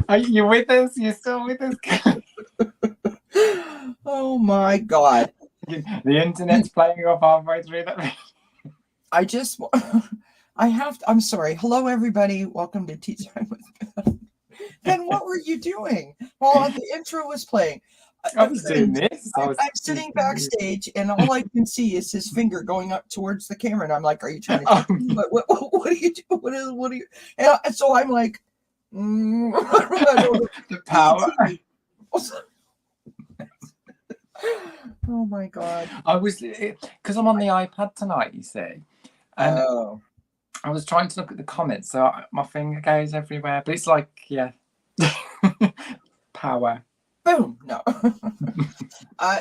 Are you with us? You're still with us? Oh my God. The internet's playing off halfway through that. I'm sorry. Hello, everybody. Welcome to Tea Time with Ben. Ben, what were you doing while the intro was playing? I was doing this. I'm sitting backstage, and all I can see is his finger going up towards the camera, and I'm like, "Are you trying to touch me? What are you doing? What are you?" And so I'm like, the power. Oh my God! I was because I'm on the iPad tonight. You see, and I was trying to look at the comments, so my finger goes everywhere. But it's like, yeah, power. Boom! No.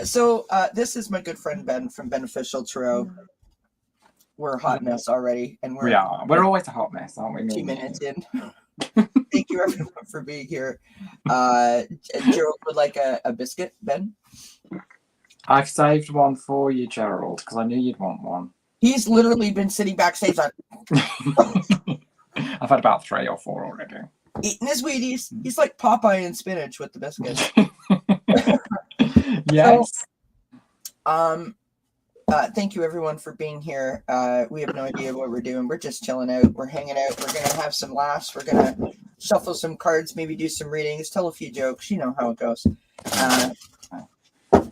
So this is my good friend Ben from Beneficial Tarot. We're a hot mess already, and We're always a hot mess, aren't we? 2 minutes in. Thank you everyone for being here. Gerald would like a biscuit, Ben. I've saved one for you, Gerald, because I knew you'd want one. He's literally been sitting backstage like I've had about 3 or 4 already. Eating his Wheaties. He's like Popeye and spinach with the biscuits. Yes. So, thank you everyone for being here. We have no idea what we're doing. We're just chilling out. We're hanging out. We're gonna have some laughs. We're gonna shuffle some cards, maybe do some readings, tell a few jokes. You know how it goes.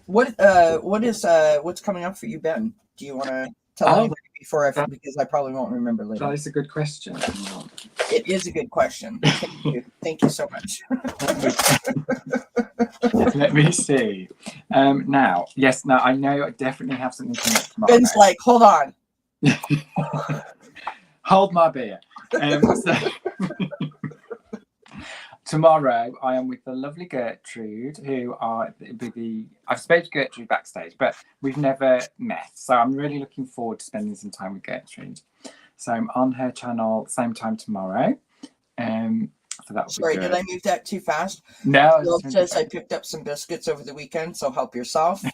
What's coming up for you, Ben? Do you want to tell anybody before because I probably won't remember later. That is a good question. It is a good question. Thank you. Thank you so much. Let me see. Now, I know I definitely have something coming up tomorrow. Ben's like, hold on. Hold my beer. Tomorrow, I am with the lovely Gertrude, I've spoken to Gertrude backstage, but we've never met. So I'm really looking forward to spending some time with Gertrude. So I'm on her channel, same time tomorrow. So that Sorry, did I move that too fast? No. Bill says I picked up some biscuits over the weekend, so help yourself.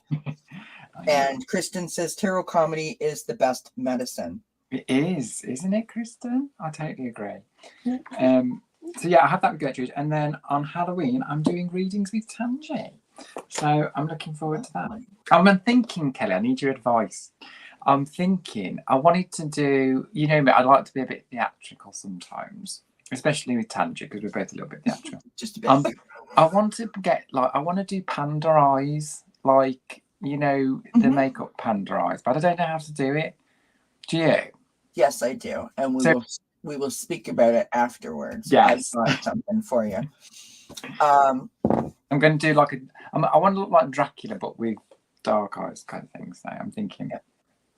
And Kristen says tarot comedy is the best medicine. It is, isn't it, Kristen? I totally agree. So yeah, I have that with Gertrude, and then on Halloween I'm doing readings with Tanji. So I'm looking forward to that. I'm thinking, Kelly, I need your advice. I'm thinking I wanted to do, you know me, I like to be a bit theatrical sometimes, especially with Tanji because we're both a little bit theatrical. Just a bit. I want to I want to do panda eyes, like, you know, the makeup panda eyes, but I don't know how to do it. Do you? Yes, I do, and we will speak about it afterwards. Yes. I've got something for you. I'm going to do I want to look like Dracula, but with dark eyes kind of thing. So I'm thinking,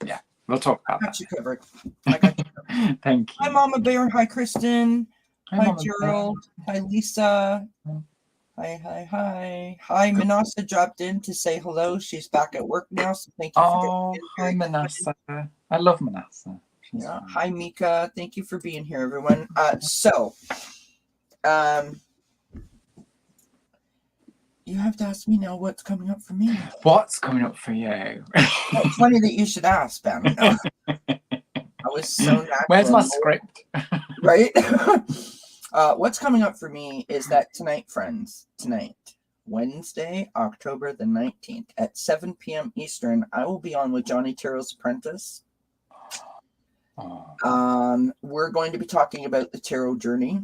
yeah, we'll talk about that. You covered. I got you covered. Thank you. Hi, Mama Bear. Hi, Kristen. Hi, Gerald. Hi, Lisa. Hi. Hi, Manasa dropped in to say hello. She's back at work now, so thank you for getting in. Hi, Manasa. I love Manasa. Yeah. Hi, Mika. Thank you for being here, everyone. You have to ask me now what's coming up for me. What's coming up for you? It's funny that you should ask, Ben. I was so natural. Where's my script? Right? What's coming up for me is that tonight, Wednesday, October the 19th at 7 p.m. Eastern, I will be on with Johnny Tarot's Apprentice. We're going to be talking about the tarot journey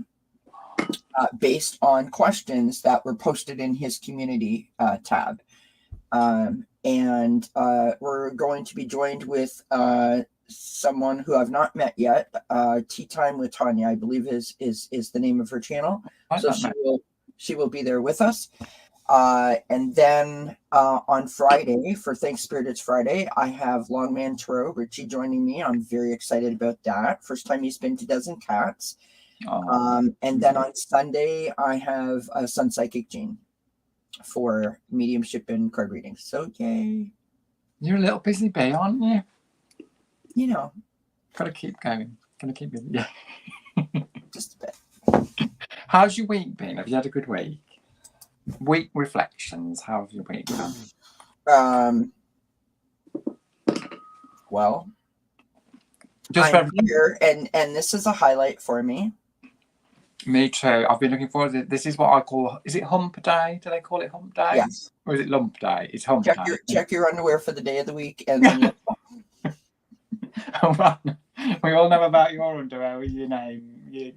based on questions that were posted in his community tab. And we're going to be joined with someone who I've not met yet. Tea Time with Tanya, I believe is the name of her channel. So she will be there with us. And then on Friday, for Thanks Spirit It's Friday, I have Longman Tarot, Richie, joining me. I'm very excited about that. First time he's been to Dozen Cats. And then on Sunday, I have Sun Psychic Jean for mediumship and card readings. So yay. You're a little busy bee, aren't you? You know. Gotta keep going. Gotta keep busy. Yeah. Just a bit. How's your week been? Have you had a good week? Week reflections. How have your week been? Well, just I'm here, and this is a highlight for me. Me too. I've been looking forward to it. This is what I call, is it hump day? Do they call it hump day? Yes. Or is it lump day? It's hump day. Check your underwear for the day of the week, and then you. We all know about your underwear with your name.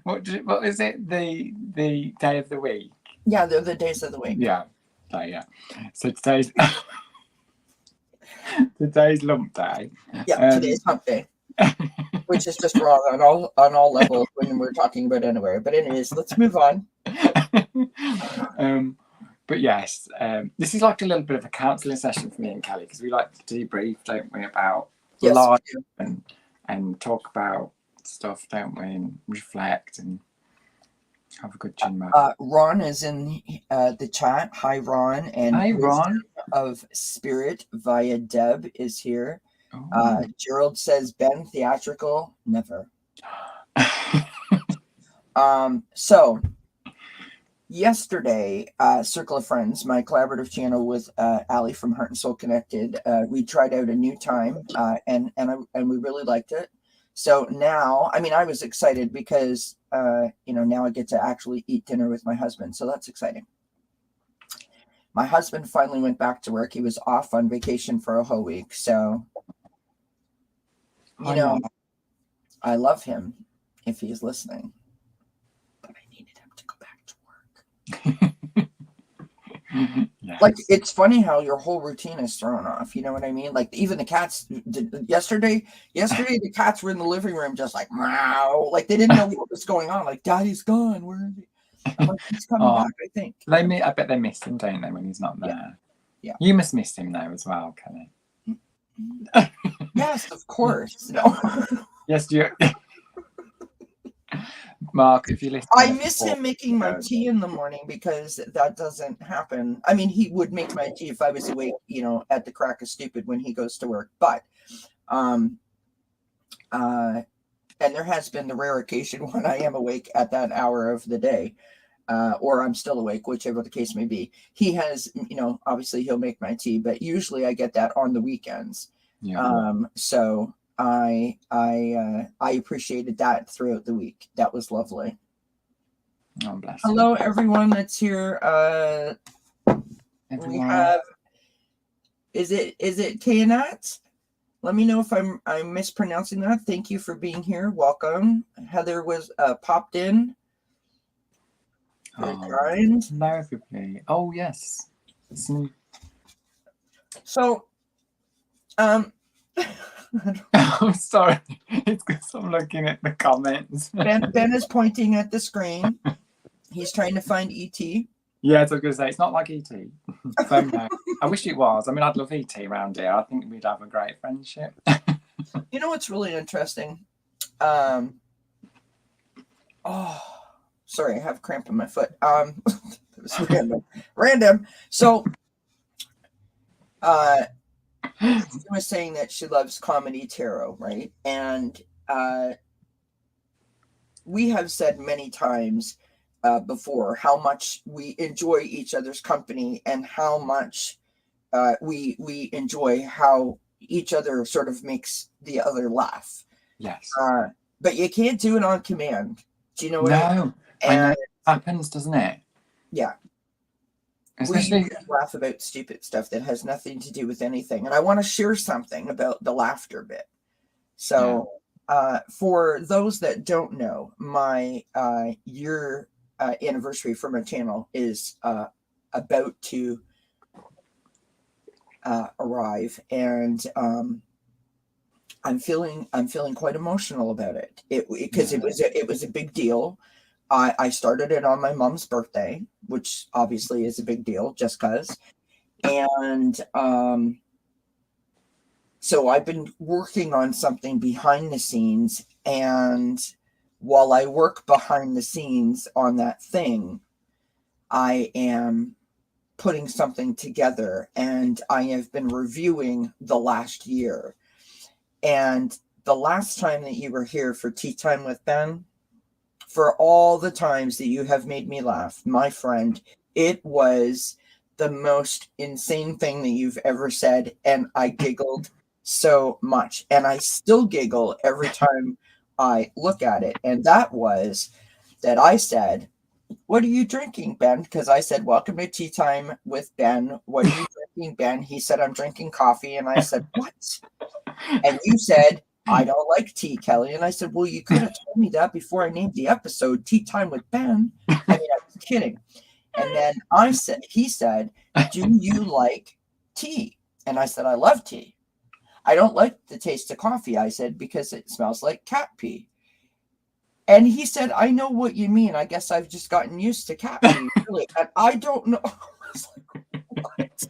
What is it? The day of the week? Yeah, they're the days of the week. Yeah. So yeah. So today's lump day. Yeah, today's hump day. Which is just wrong on all levels when we're talking about underwear. But anyways, let's move on. But yes, this is like a little bit of a counselling session for me and Kelly, because we like to debrief, don't we, about life and talk about stuff, don't we, and reflect and have a good chin wag. Ron is in the chat. Hi, Ron. And hi, Ron. Of Spirit via Deb is here. Gerald says, Ben, theatrical? Never. So yesterday, Circle of Friends, my collaborative channel with Ali from Heart and Soul Connected, we tried out a new time, and we really liked it. So now, I mean, I was excited because now I get to actually eat dinner with my husband, so that's exciting. My husband finally went back to work. He was off on vacation for a whole week, so I love him if he's listening, but I needed him to go back to work. Yes. Like, it's funny how your whole routine is thrown off. You know what I mean? Like, even the cats yesterday, the cats were in the living room just like, meow. Like, they didn't know what was going on. Like, Daddy's gone. Where is he? I'm like, he's coming back, I think. I bet they miss him, don't they, when he's not there? Yeah. You must miss him though as well, Kelly. Yes, of course. No. Yes, do you? Mark, if you listen, I miss him making my tea in the morning, because that doesn't happen. I mean, he would make my tea if I was awake, at the crack of stupid when he goes to work. But, and there has been the rare occasion when I am awake at that hour of the day, or I'm still awake, whichever the case may be. He has, obviously he'll make my tea, but usually I get that on the weekends. Yeah. So I appreciated that throughout the week. That was lovely. Oh, bless Hello, you. everyone that's here. We have, is it Kayanat? Let me know if I'm mispronouncing that. Thank you for being here. Welcome. Heather was popped in. Very kind. Hello, everybody. Oh, yes. So, I'm sorry. It's because I'm looking at the comments. Ben is pointing at the screen. He's trying to find E.T. Yeah, I was going to say, it's not like E.T. So, no. I wish it was. I mean, I'd love E.T. around here. I think we'd have a great friendship. You know what's really interesting? Sorry, I have a cramp in my foot. It was random. So, she was saying that she loves comedy tarot, right? And we have said many times before how much we enjoy each other's company, and how much we enjoy how each other sort of makes the other laugh. Yes. But you can't do it on command. Do you know what I mean? And it happens, doesn't it? Yeah. Especially... We laugh about stupid stuff that has nothing to do with anything. And I want to share something about the laughter bit. So for those that don't know, my year anniversary for my channel is about to arrive, and I'm feeling quite emotional about it. Because it was a big deal. I started it on my mom's birthday, which obviously is a big deal, just because. And so I've been working on something behind the scenes, and while I work behind the scenes on that thing, I am putting something together, and I have been reviewing the last year. And the last time that you were here for Tea Time with Ben, for all the times that you have made me laugh, my friend, it was the most insane thing that you've ever said. And I giggled so much. And I still giggle every time I look at it. And that was that I said, "What are you drinking, Ben?" Because I said, "Welcome to Tea Time with Ben. What are you drinking, Ben?" He said, "I'm drinking coffee." And I said, "What?" And you said, "I don't like tea, Kelly." And I said, "Well, you could have told me that before I named the episode Tea Time with Ben." I mean, I was kidding. And then he said, "Do you like tea?" And I said, "I love tea. I don't like the taste of coffee," I said, "because it smells like cat pee." And he said, "I know what you mean. I guess I've just gotten used to cat pee." Really. And I don't know. I was like, what?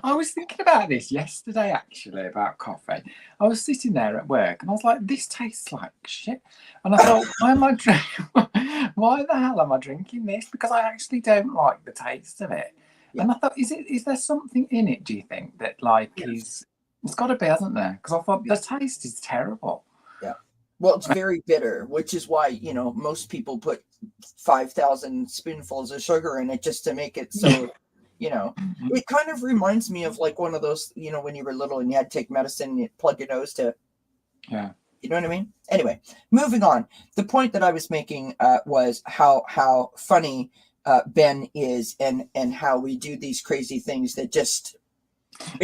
I was thinking about this yesterday, actually, about coffee. I was sitting there at work and I was like, this tastes like shit. And I thought, why the hell am I drinking this? Because I actually don't like the taste of it. Yeah. And I thought, is there something in it, do you think, that like Yes. it's got to be, hasn't there? Because I thought the taste is terrible. Yeah. Well, it's very bitter, which is why, most people put 5,000 spoonfuls of sugar in it just to make it so, it kind of reminds me of like one of those, when you were little and you had to take medicine and you plug your nose to, Yeah. you know what I mean? Anyway, moving on. The point that I was making was how funny Ben is and how we do these crazy things that it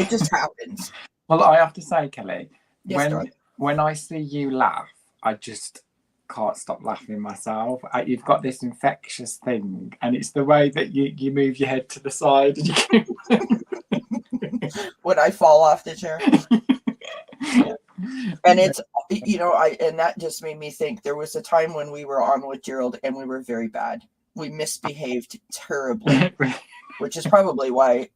just happens. Well, I have to say, Kelly, Yes, when I see you laugh, I just can't stop laughing myself. You've got this infectious thing, and it's the way that you move your head to the side. When I fall off the chair. Yeah. And it's, and that just made me think there was a time when we were on with Gerald and we were very bad. We misbehaved terribly, which is probably why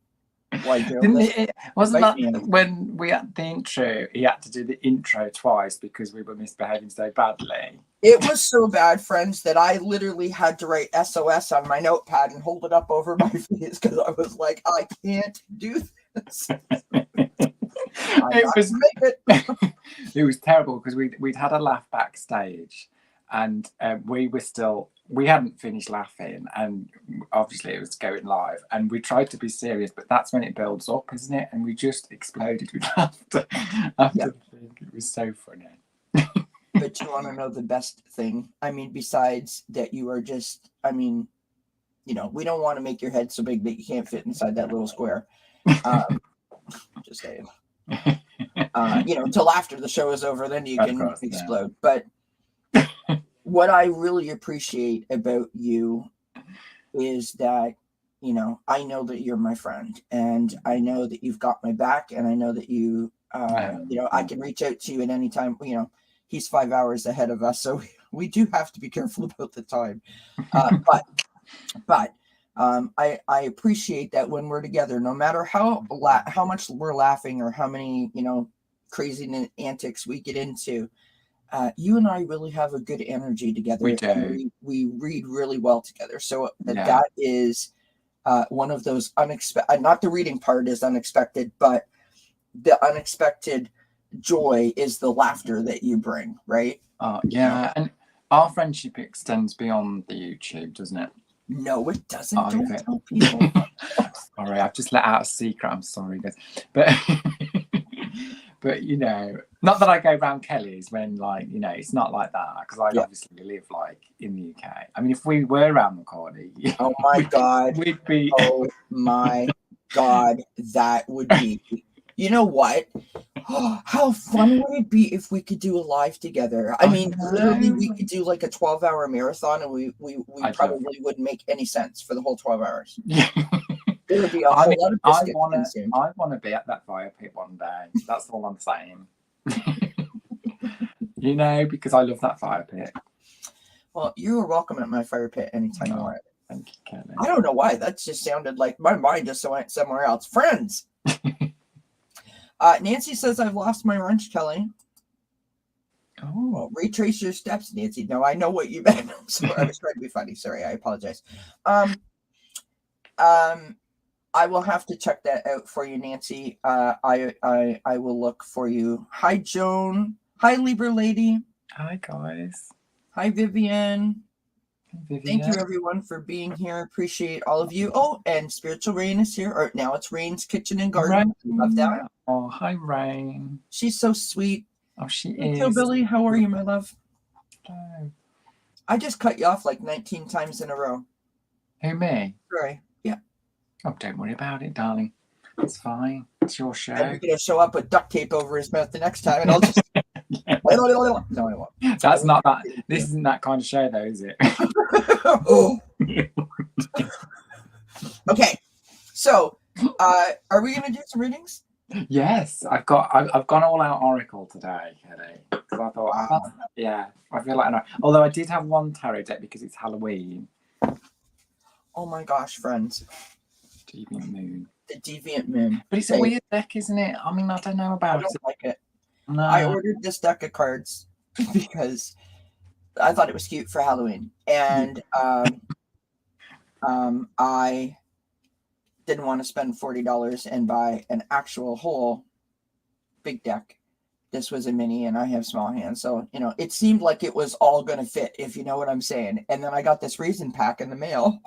Gerald wasn't that when we had the intro, he had to do the intro twice because we were misbehaving so badly. It was so bad, friends, that I literally had to write SOS on my notepad and hold it up over my face because I was like, I can't do this. It was terrible because we'd had a laugh backstage and we hadn't finished laughing, and obviously it was going live, and we tried to be serious, but that's when it builds up, isn't it? And we just exploded with laughter after the thing. It was so funny. But you want to know the best thing? I mean, besides that, you are just, we don't want to make your head so big that you can't fit inside that little square. Just saying. Until after the show is over, then you can explode. Yeah. But what I really appreciate about you is that, I know that you're my friend, and I know that you've got my back, and I know that you, I can reach out to you at any time. He's 5 hours ahead of us, so we do have to be careful about the time. But I appreciate that when we're together, no matter how much we're laughing or how many, crazy antics we get into, you and I really have a good energy together. We do. And we read really well together. So that is one of those unexpected, not the reading part is unexpected, but the unexpected joy is the laughter that you bring, right? Yeah. And our friendship extends beyond the YouTube, doesn't it? No, it doesn't. Don't tell people. Sorry, I've just let out a secret. I'm sorry, guys. But not that I go around Kelly's when, it's not like that, because I obviously live in the UK. I mean, if we were around the corner, oh my God, we'd be. Oh my God, that would be. You know what? How fun would it be if we could do a live together? I mean, literally, we could do like a 12-hour marathon, and we probably wouldn't make any sense for the whole 12 hours. Yeah. There would be a whole lot of biscuits consumed. I want to be at that fire pit one day. That's all I'm saying. Because I love that fire pit. Well, you are welcome at my fire pit anytime you want. Thank you, Kelly. I don't know why. That just sounded like my mind just went somewhere else. Friends. Nancy says, I've lost my wrench, Kelly. Oh, well, retrace your steps, Nancy. No, I know what you meant. So I was trying to be funny. Sorry, I apologize. I will have to check that out for you, Nancy. I will look for you. Hi, Joan. Hi, Libra Lady. Hi, guys. Hi, Vivian. Thank you, everyone, for being here. Appreciate all of you. Oh, and Spiritual Rain is here. Or now it's Rain's Kitchen and Garden. Love that. Oh, hi, Rain. She's so sweet. Oh, she Hey, is. Billy, how are you, my love? Oh. I just cut you off like 19 times in a row. Who, me? Sorry. Yeah. Oh, don't worry about it, darling. It's fine. It's your show. I'm going to show up with duct tape over his mouth the next time, and I'll just. Yeah. No, I won't. That's not that. This isn't that kind of show, though, is it? Okay. So, are we going to do some readings? Yes, I've gone all out Oracle today, Kelly. Because I thought, Wow. yeah, I feel like I know. Although I did have one tarot deck because it's Halloween. Oh my gosh, friends. Deviant Moon. The Deviant Moon. But it's a weird deck, isn't it? I mean, I don't know about I don't like it. No. I ordered this deck of cards because I thought it was cute for Halloween. And I didn't want to spend $40 and buy an actual whole big deck. This was a mini and I have small hands. So, it seemed like it was all going to fit, if you know what I'm saying. And then I got this resin pack in the mail.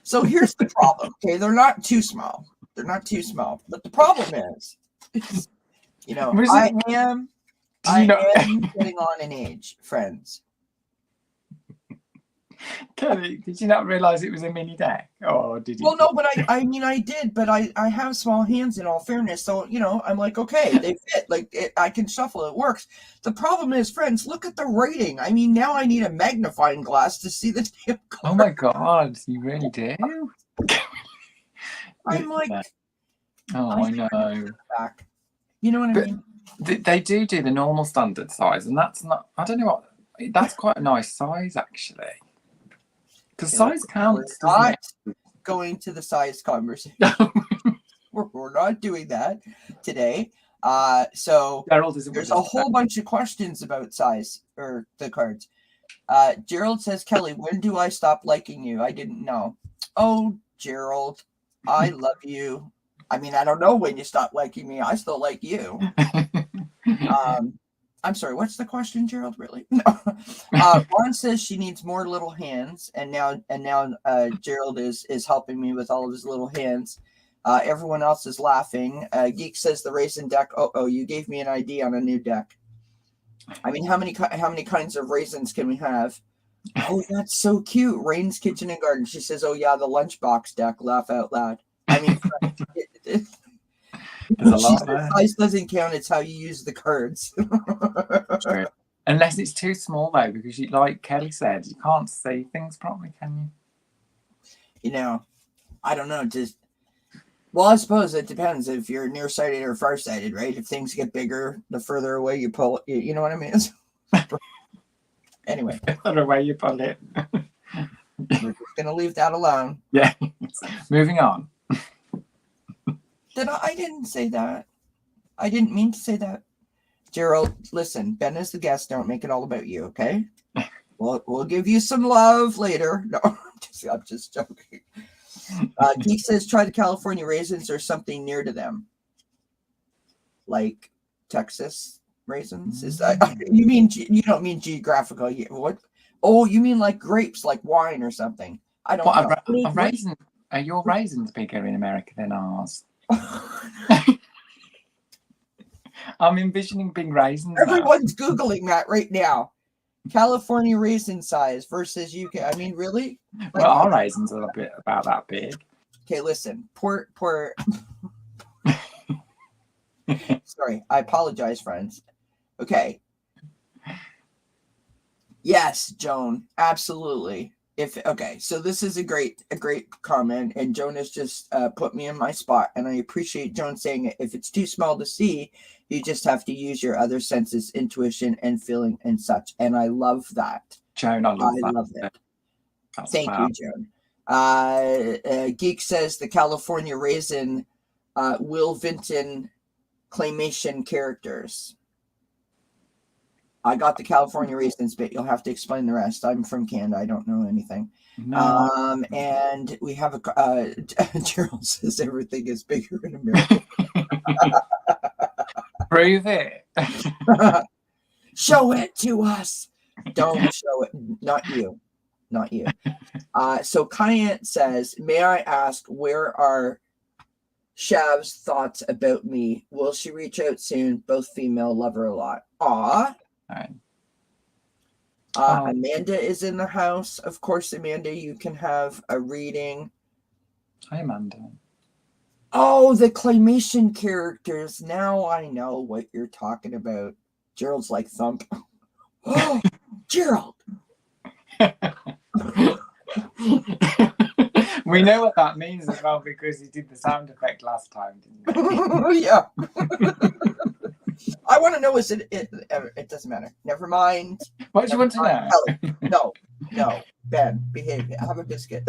So here's the problem. Okay, they're not too small. But the problem is, I am getting on in age, friends. Kelly, did you not realize it was a mini deck? Or did you? Well, no, but I did, but I have small hands in all fairness. So, I'm like, okay, they fit. Like, I can shuffle. It works. The problem is, friends, look at the writing. I mean, now I need a magnifying glass to see the damn card. Oh my God, you really do? I'm like, I know. Back. You know what I mean? They do the normal standard size, and that's not, I don't know what, that's quite a nice size, actually. Because size counts, doesn't it? Going to the size conversation. We're not doing that today. So there's a whole bunch of questions about size or the cards. Gerald says, Kelly, when do I stop liking you? I didn't know. Oh, Gerald, I love you. I mean, I don't know when you stop liking me. I still like you. I'm sorry, what's the question, Gerald? Really? No. Ron says she needs more little hands, and now Gerald is helping me with all of his little hands. Everyone else is laughing. Geek says the raisin deck. Oh, you gave me an idea on a new deck. I mean, how many kinds of raisins can we have? Oh, that's so cute. Rain's Kitchen and Garden. She says, oh yeah, the lunchbox deck. Laugh out loud. I mean, size doesn't count. It's how you use the cards. True. Unless it's too small, though, because like Kelly said, you can't see things properly, can you? I don't know. Well, I suppose it depends if you're nearsighted or farsighted, right? If things get bigger, the further away you pull it, you know what I mean? Anyway. The further away you pull it. We're just going to leave that alone. Yeah. Moving on. I didn't say that. I didn't mean to say that. Gerald, listen, Ben is the guest. Don't make it all about you, okay? We'll give you some love later. No, I'm just joking. Geek says try the California raisins or something near to them. Like Texas raisins? Is that you don't mean geographical? What? Oh, you mean like grapes, like wine or something? I don't know. Are your raisins bigger in America than ours? I'm envisioning big raisins. Everyone's Googling that right now. California raisin size versus UK. I mean, really? Well, our raisins are a bit about that big. Okay, listen. Poor. Sorry, I apologize, friends. Okay. Yes, Joan, absolutely. So this is a great comment, and Joan has just put me in my spot, and I appreciate Joan saying it. If it's too small to see, you just have to use your other senses, intuition and feeling and such. And I love that. Joan, I love it. Thank you, Joan. Geek says the California raisin, Will Vinton claymation characters. I got the California raisins bit. You'll have to explain the rest. I'm from Canada. I don't know anything. No. And we have Gerald says everything is bigger in America. Prove it. Show it to us. Don't show it. Not you. So Kayant says, may I ask where are Shav's thoughts about me. Will she reach out soon? Both female, love her a lot. Aw. Right. Amanda is in the house. Of course, Amanda, you can have a reading. Hi, Amanda. Oh, the claymation characters. Now I know what you're talking about. Gerald's like thump. Oh, Gerald. We know what that means as well because he did the sound effect last time, didn't he? Yeah. I want to know, is it doesn't matter. Never mind. What do you want to know? No. Ben, behave. Have a biscuit.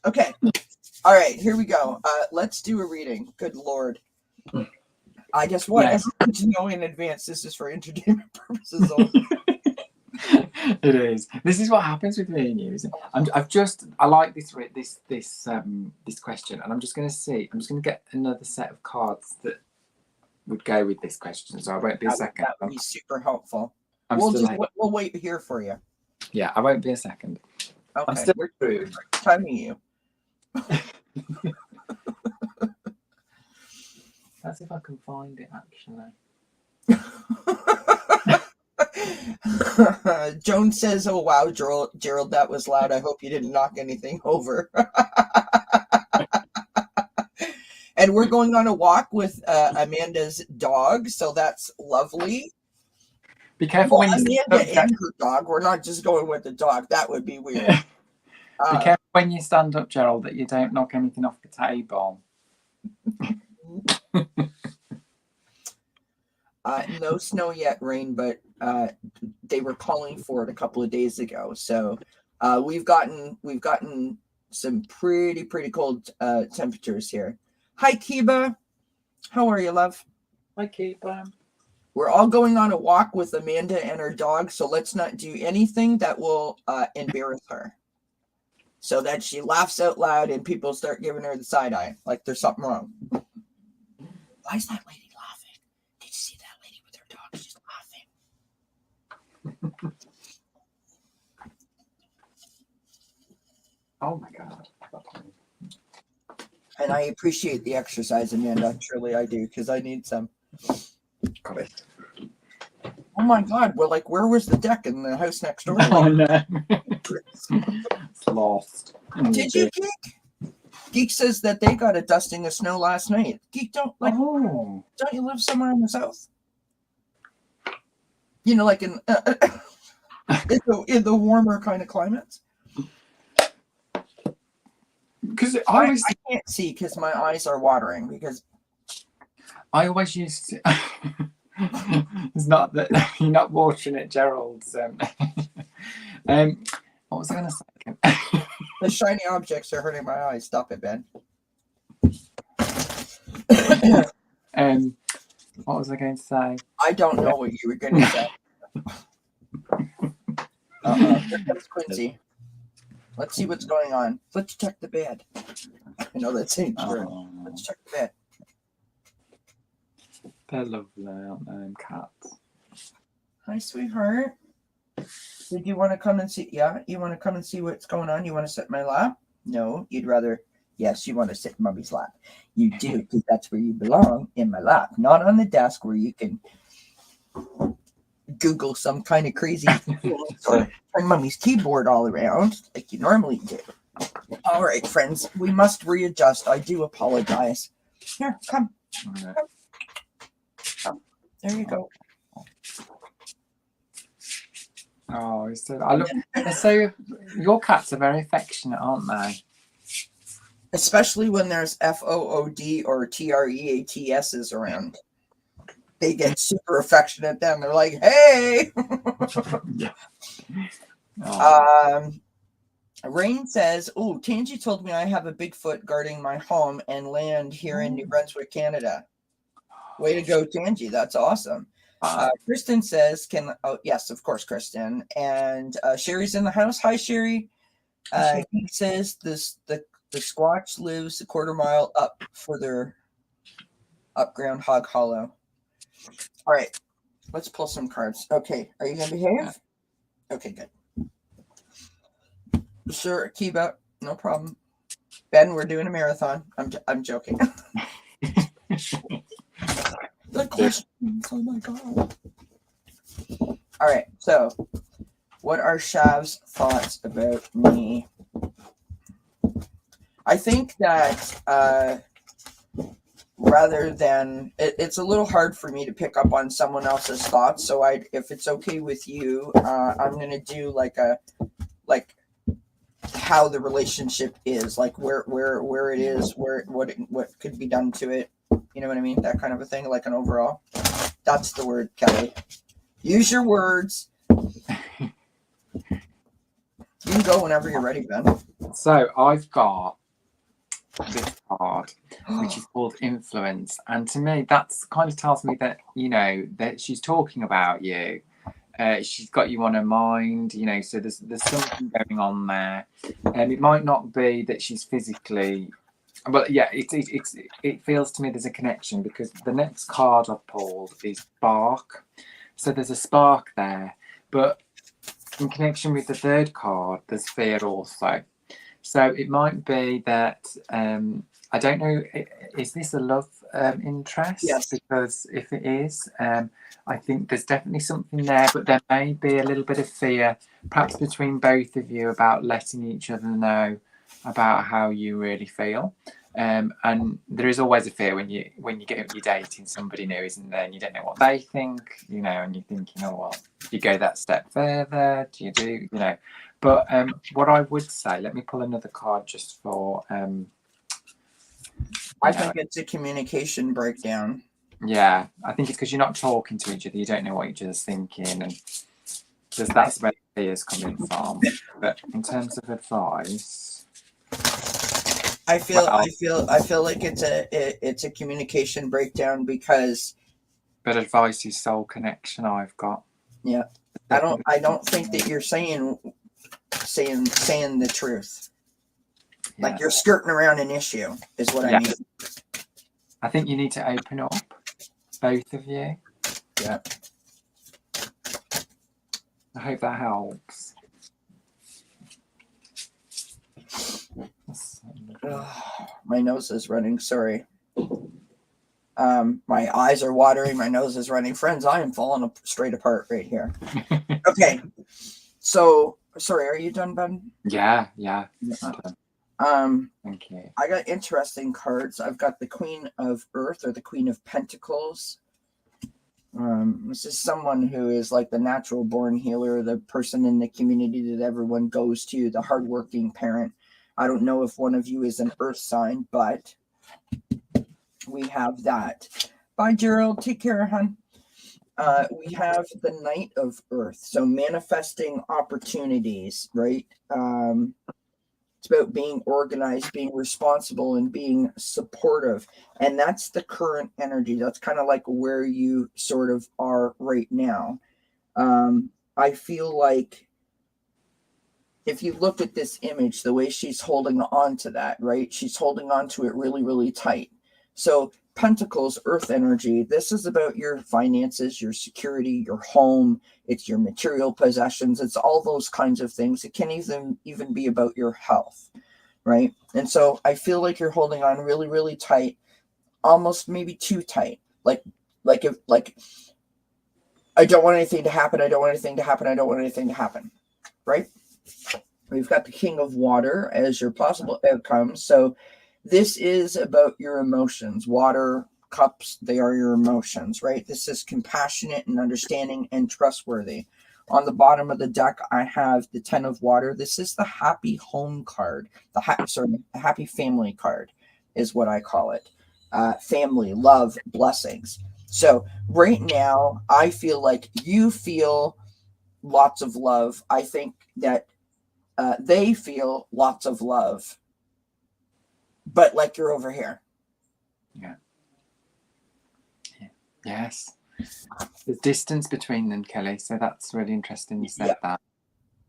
Okay. All right, here we go. Let's do a reading. Good Lord. I just want everyone to know in advance this is for entertainment purposes only. It is. This is what happens with me and you. I like this question, and I'm just going to get another set of cards that would go with this question. So I won't be a second. That would be super helpful. We'll wait here for you. Yeah, I won't be a second. Okay. I'm still through. Timing you. That's if I can find it, actually. Joan says, "Oh wow, Gerald, that was loud. I hope you didn't knock anything over." And we're going on a walk with Amanda's dog, so that's lovely. Be careful when you Amanda and her dog. We're not just going with the dog. That would be weird. Be careful when you stand up, Gerald, that you don't knock anything off the table. No snow yet, rain, but they were calling for it a couple of days ago. So we've gotten some pretty cold temperatures here. Hi, Kiba. How are you, love? Hi, Kipper. We're all going on a walk with Amanda and her dog, so let's not do anything that will embarrass her. So that she laughs out loud and people start giving her the side eye, like there's something wrong. Why is that lady laughing? Did you see that lady with her dog? She's laughing. Oh my God. And I appreciate the exercise, Amanda. Truly I do, because I need some. Got it. Oh my God. Well, like, where was the deck in the house next door? Oh no. It's lost. Did you, Geek? Geek says that they got a dusting of snow last night. Geek, don't you live somewhere in the south? You know, like in the warmer kind of climates? Because I can't see because my eyes are watering because I always used to. It's not that you're not watching it, Gerald's. What was I going to say? The shiny objects are hurting my eyes. Stop it, Ben. What was I going to say? I don't know what you were going to say. Here comes Quincy. Let's see what's going on. Let's check the bed. I know that's ain't true. Let's check the bed. They're lovely, aren't they, cats? Hi, sweetheart. Did you want to come and see? Yeah, you want to come and see what's going on? You want to sit in my lap? No, you'd rather. Yes, you want to sit in Mummy's lap. You do, because that's where you belong, in my lap, not on the desk where you can Google some kind of crazy or turn Mummy's keyboard all around like you normally do. All right, friends, we must readjust. I do apologize. Here, come. Come. There you go. Oh, he said, so your cats are very affectionate, aren't they? Especially when there's FOOD or TREATSs around. They get super affectionate then. They're like, hey! Yeah. Rain says, oh, Tangi told me I have a Bigfoot guarding my home and land here in New Brunswick, Canada. Way to go, Tangi. That's awesome. Kristen says, yes, of course, Kristen. And Sherry's in the house. Hi, Sherry. He says the Squatch lives a quarter mile up further up Groundhog Hollow. All right, let's pull some cards. Okay, are you going to behave? Okay, good. Sure, Kiba, no problem. Ben, we're doing a marathon. I'm joking. The questions. Oh my god. All right. So, what are Shav's thoughts about me? I think that rather than it's a little hard for me to pick up on someone else's thoughts. So, if it's okay with you, I'm gonna do like how the relationship is, like where it is, what could be done to it. You know what I mean? That kind of a thing, like an overall. That's the word, Kelly. Use your words. You can go whenever you're ready, Ben. So I've got this card, which is called Influence. And to me, that's kind of tells me that, that she's talking about you. She's got you on her mind, so there's something going on there. And it might not be that she's physically, but yeah, it feels to me there's a connection, because the next card I've pulled is Spark. So there's a spark there, but in connection with the third card, there's fear also. So it might be that, I don't know, is this a love interest? Yes. Because if it is, I think there's definitely something there, but there may be a little bit of fear, perhaps between both of you, about letting each other know about how you really feel. And there is always a fear when you're dating somebody new, isn't there? And you don't know what they think, and you're thinking, oh well, do you go that step further? Do you do, But what I would say, let me pull another card just for. I think it's a communication breakdown. Yeah, I think it's because you're not talking to each other. You don't know what each other's thinking, and that's where the fear's coming from. But in terms of advice, I feel like it's a communication breakdown because. But advice is soul connection. I've got. Yeah, I don't think that you're saying the truth. Yeah. Like you're skirting around an issue is what I mean. I think you need to open up, both of you. Yeah. I hope that helps. My nose is running. Sorry. My eyes are watering. My nose is running. Friends, I am falling straight apart right here. Okay. So, sorry, are you done, Ben? Yeah. Thank you. I got interesting cards. I've got the Queen of Earth, or the Queen of Pentacles. This is someone who is like the natural born healer, the person in the community that everyone goes to, the hardworking parent. I don't know if one of you is an earth sign, but we have that. Bye, Gerald. Take care, hon. We have the Knight of Earth. So manifesting opportunities, right? It's about being organized, being responsible, and being supportive. And that's the current energy. That's kind of like where you sort of are right now. I feel like if you look at this image, the way she's holding on to that, right? She's holding on to it really, really tight. So Pentacles, earth energy, this is about your finances, your security, your home. It's your material possessions. It's all those kinds of things. It can even be about your health, right? And so I feel like you're holding on really, really tight, almost maybe too tight. Like I don't want anything to happen. I don't want anything to happen. I don't want anything to happen, right? We've got the King of Water as your possible outcome. So this is about your emotions. Water cups, they are your emotions, right? This is compassionate and understanding and trustworthy. On the bottom of the deck, I have the Ten of Water. This is the happy home card. The happy family card is what I call it. Family, love, blessings. So right now, I feel like you feel lots of love. I think that they feel lots of love, but like you're over here. Yeah. Yes. There's distance between them, Kelly. So that's really interesting you said that.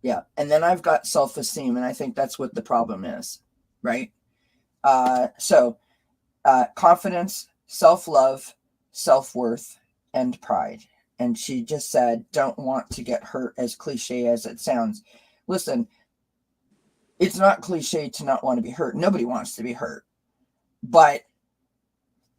Yeah. And then I've got self-esteem, and I think that's what the problem is, right? So confidence, self-love, self-worth, and pride. And she just said, don't want to get hurt, as cliche as it sounds. Listen, it's not cliche to not want to be hurt. Nobody wants to be hurt. But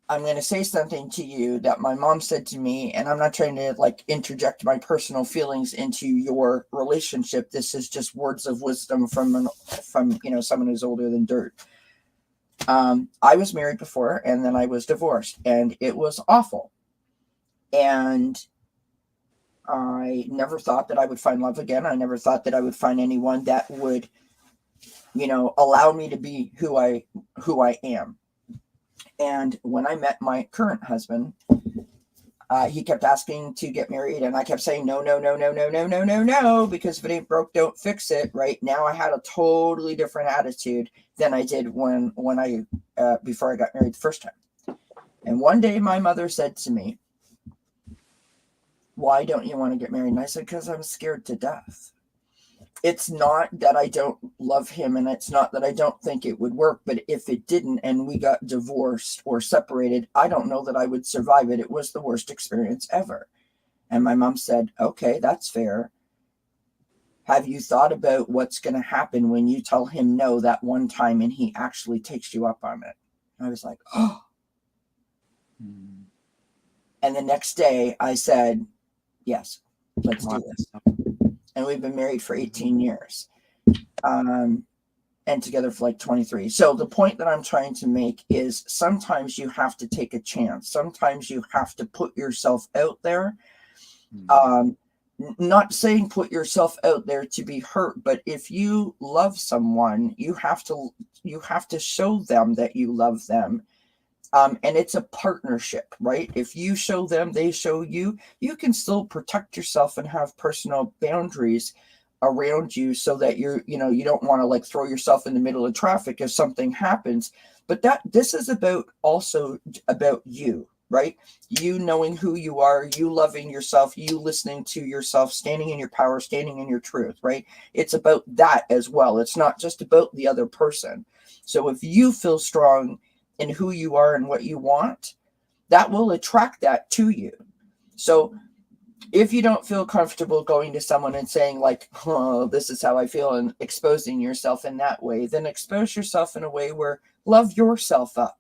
I'm going to say something to you that my mom said to me, and I'm not trying to like interject my personal feelings into your relationship. This is just words of wisdom from someone who's older than dirt. I was married before, and then I was divorced, and it was awful. And I never thought that I would find love again. I never thought that I would find anyone that would, allow me to be who I am. And when I met my current husband, he kept asking to get married, and I kept saying no, because if it ain't broke, don't fix it. Right now, I had a totally different attitude than I did when I before I got married the first time. And one day, my mother said to me, "Why don't you want to get married?" And I said, "Because I'm scared to death." It's not that I don't love him, and it's not that I don't think it would work, but if it didn't and we got divorced or separated, I don't know that I would survive it. It was the worst experience ever. And my mom said, "Okay, that's fair. Have you thought about what's going to happen when you tell him no that one time and he actually takes you up on it?" And I was like, "Oh." And the next day I said, "Yes, let's do this." And we've been married for 18 years and together for like 23. So the point that I'm trying to make is sometimes you have to take a chance. Sometimes you have to put yourself out there. Not saying put yourself out there to be hurt, but if you love someone, you have to show them that you love them. And it's a partnership, right? If you show them, they show you, you can still protect yourself and have personal boundaries around you so that you don't want to like throw yourself in the middle of traffic if something happens. But this is also about you, right? You knowing who you are, you loving yourself, you listening to yourself, standing in your power, standing in your truth, right? It's about that as well. It's not just about the other person. So if you feel strong in who you are and what you want, that will attract that to you. So if you don't feel comfortable going to someone and saying like, "Oh, this is how I feel," and exposing yourself in that way, then expose yourself in a way where love yourself up.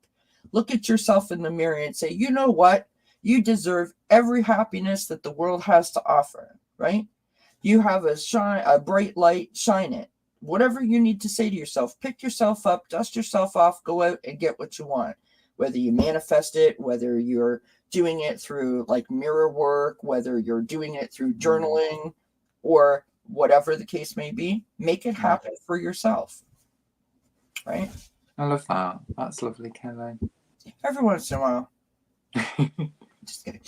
Look at yourself in the mirror and say, "You know what? You deserve every happiness that the world has to offer," right? You have a bright light, shine it. Whatever you need to say to yourself, pick yourself up, dust yourself off, go out and get what you want. Whether you manifest it, whether you're doing it through like mirror work, whether you're doing it through journaling, or whatever the case may be, make it happen for yourself. Right? I love that. That's lovely, Kelly. Every once in a while. Just kidding.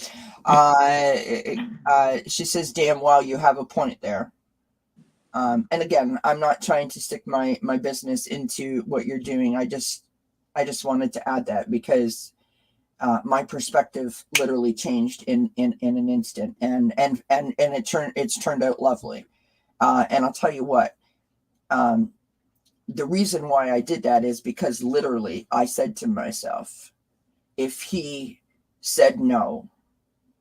She says, "Damn, wow, you have a point there." And again, I'm not trying to stick my business into what you're doing. I just wanted to add that because my perspective literally changed in an instant, and it's turned out lovely. And I'll tell you what, the reason why I did that is because literally I said to myself, if he said no,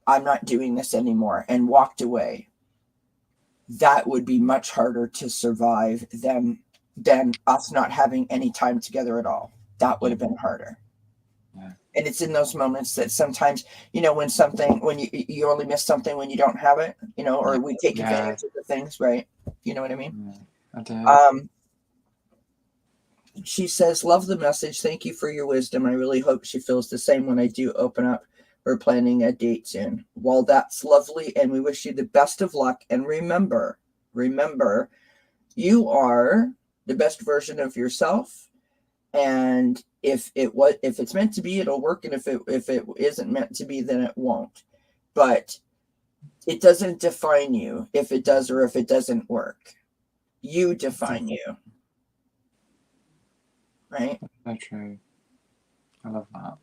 I'm not doing this anymore, and walked away, that would be much harder to survive than us not having any time together at all. That would have been harder. Yeah. And it's in those moments that sometimes, when you only miss something when you don't have it, or we take advantage of the things, right? You know what I mean? I do. She says, "Love the message. Thank you for your wisdom. I really hope she feels the same when I do open up. We're planning a date soon." Well, that's lovely, and we wish you the best of luck. And remember, you are the best version of yourself. And if it's meant to be, it'll work. And if it isn't meant to be, then it won't. But it doesn't define you if it does or if it doesn't work. You define you. Right? That's true. I love that.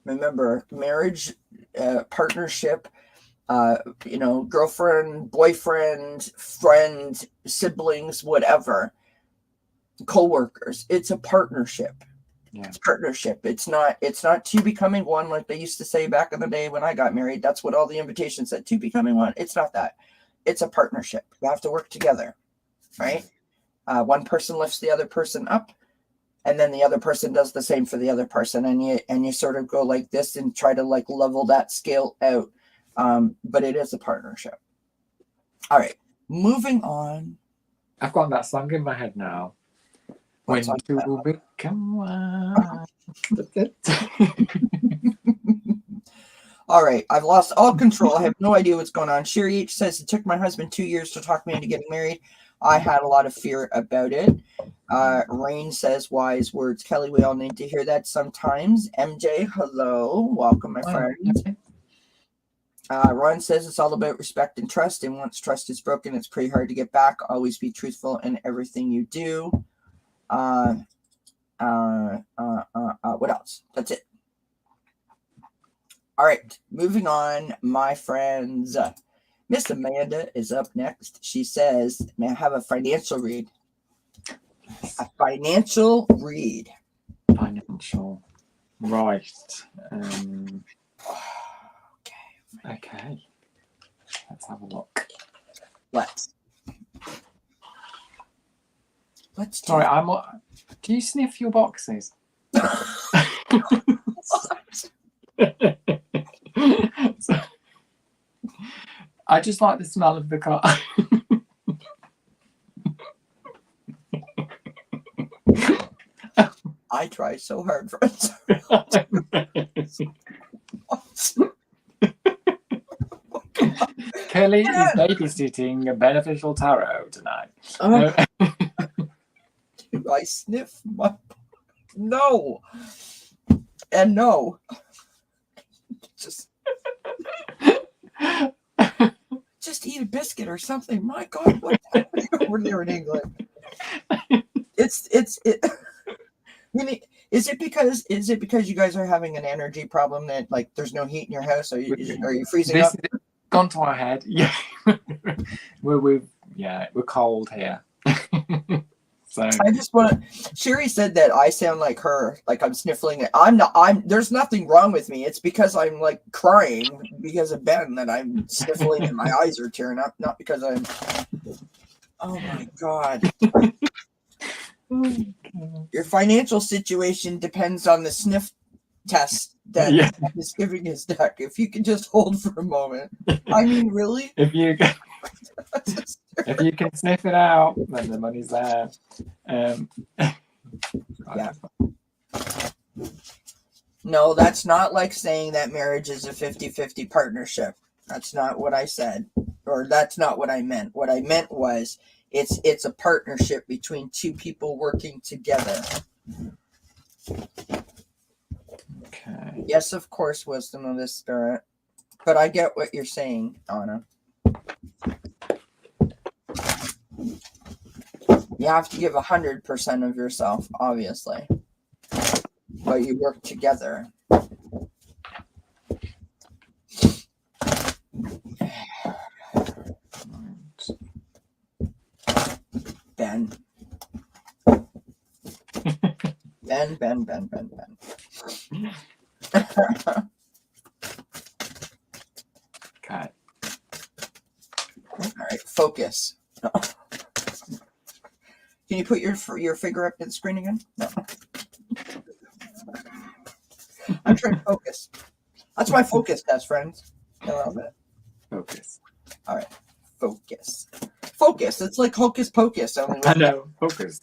Remember, marriage, partnership, girlfriend, boyfriend, friend, siblings, whatever, co-workers. It's a partnership. Yeah. It's partnership. It's not two becoming one like they used to say back in the day when I got married. That's what all the invitations said, two becoming one. It's not that. It's a partnership. You have to work together, right? One person lifts the other person up, and then the other person does the same for the other person, and you sort of go like this and try to like level that scale out. But it is a partnership. All right, moving on. I've got that song in my head now. When two will become one. All right, I've lost all control. I have no idea what's going on. Sherry H says, it took my husband 2 years to talk me into getting married. I had a lot of fear about it. Rain says, wise words. Kelly, we all need to hear that sometimes. MJ, hello. Welcome, my friend. Ron says, it's all about respect and trust. And once trust is broken, it's pretty hard to get back. Always be truthful in everything you do. What else? That's it. All right, moving on, my friends. Miss Amanda is up next. She says, may I have a financial read? A financial read. Financial. Right. Okay. Let's have a look. Let's Sorry, do you sniff your boxes? I just like the smell of the car. I try so hard for it. Kelly is babysitting a beneficial tarot tonight. Do I sniff my... No. And no. Just eat a biscuit or something. My God, what's happening over there in England? Is it because you guys are having an energy problem that like there's no heat in your house? Are you freezing up? Gone to our head. Yeah. we're cold here. So I just want to. Sherry said that I sound like her, like I'm sniffling. I'm not. There's nothing wrong with me. It's because I'm like crying because of Ben that I'm sniffling and my eyes are tearing up. Not because I'm. Oh my God. Your financial situation depends on the sniff test that is giving his deck. If you can just hold for a moment. I mean, really? If you can sniff it out, then the money's there. Yeah. No, that's not like saying that marriage is a 50-50 partnership. That's not what I said, or that's not what I meant. What I meant was it's a partnership between two people working together. Okay. Yes, of course, wisdom of the spirit. But I get what you're saying, Anna. You have to give 100% of yourself, obviously. But you work together. Ben. Ben. Okay. All right, focus. No. Can you put your finger up to the screen again? No. I'm trying to focus. That's my focus test, friends. A little bit. Focus. All right. Focus. Focus. It's like hocus pocus. Only I know. Focus.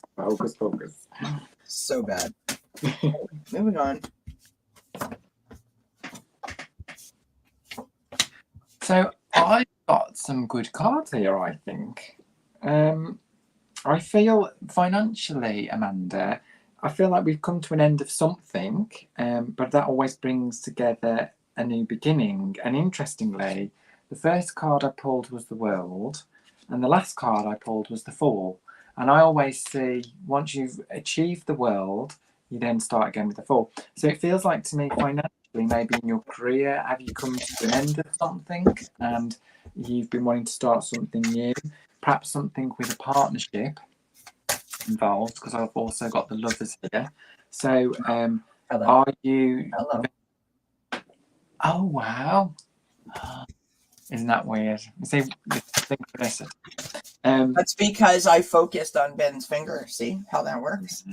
So bad. Moving on. So I got some good cards here, I think. I feel financially, Amanda, I feel like we've come to an end of something, but that always brings together a new beginning. And interestingly, the first card I pulled was the World, and the last card I pulled was the Fool. And I always see, once you've achieved the World, you then start again with the Fool. So it feels like to me, financially, maybe in your career, have you come to an end of something and you've been wanting to start something new? Perhaps something with a partnership involved, because I've also got the Lovers here. So are you... Hello. Oh, wow. Isn't that weird? You see, synchronicity. That's because I focused on Ben's finger. See how that works?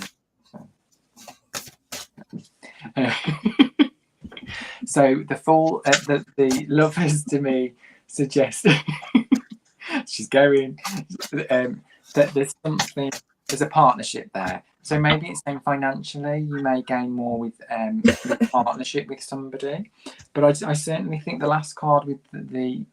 So the Fool, the lovers to me suggest she's going that there's a partnership there. So maybe it's saying financially you may gain more with partnership with somebody, but I certainly think the last card with the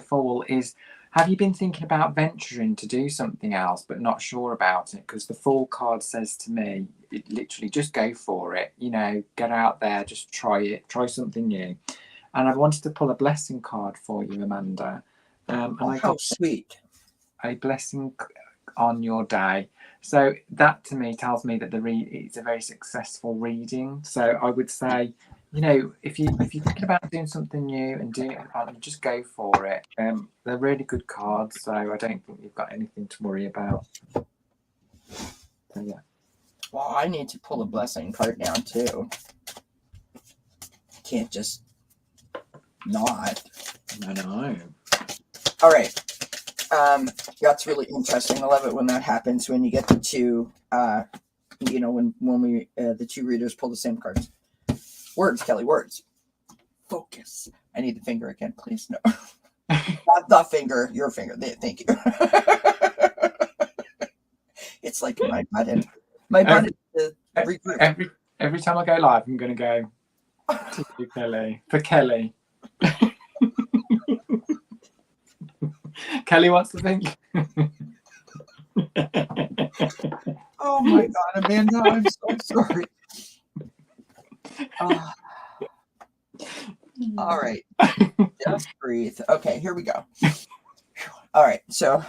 Fool is, have you been thinking about venturing to do something else but not sure about it? Because the Fool card says to me, it literally, just go for it. Get out there, just try it, try something new. And I wanted to pull a blessing card for you, Amanda. And I got sweet. A blessing on your day. So that to me tells me that it's a very successful reading. So I would say, if you're thinking about doing something new and doing it with a partner, just go for it. They're really good cards, so I don't think you've got anything to worry about. So yeah. Well, I need to pull a blessing card down too. Can't just not. I know. All right. That's really interesting. I love it when that happens, when you get the two, when we the two readers pull the same cards. Words, Kelly, words. Focus. I need the finger again, please. No. Not the finger, your finger. Thank you. It's like my button. My button is every time I go live, I'm going to go to you, Kelly. For Kelly. Kelly wants to think. Oh my God, Amanda, I'm so sorry. All right. Just breathe. Okay, here we go. All right, so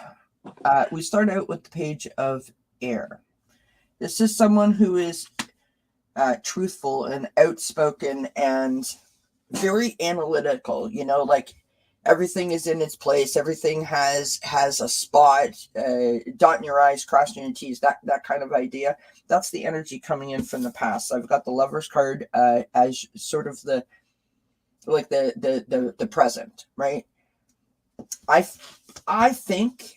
we start out with the page of air. This is someone who is truthful and outspoken and very analytical, like everything is in its place. Everything has a spot, dotting your I's, crossing your T's, that kind of idea. That's the energy coming in from the past. I've got the Lover's card as sort of the present, right? I think,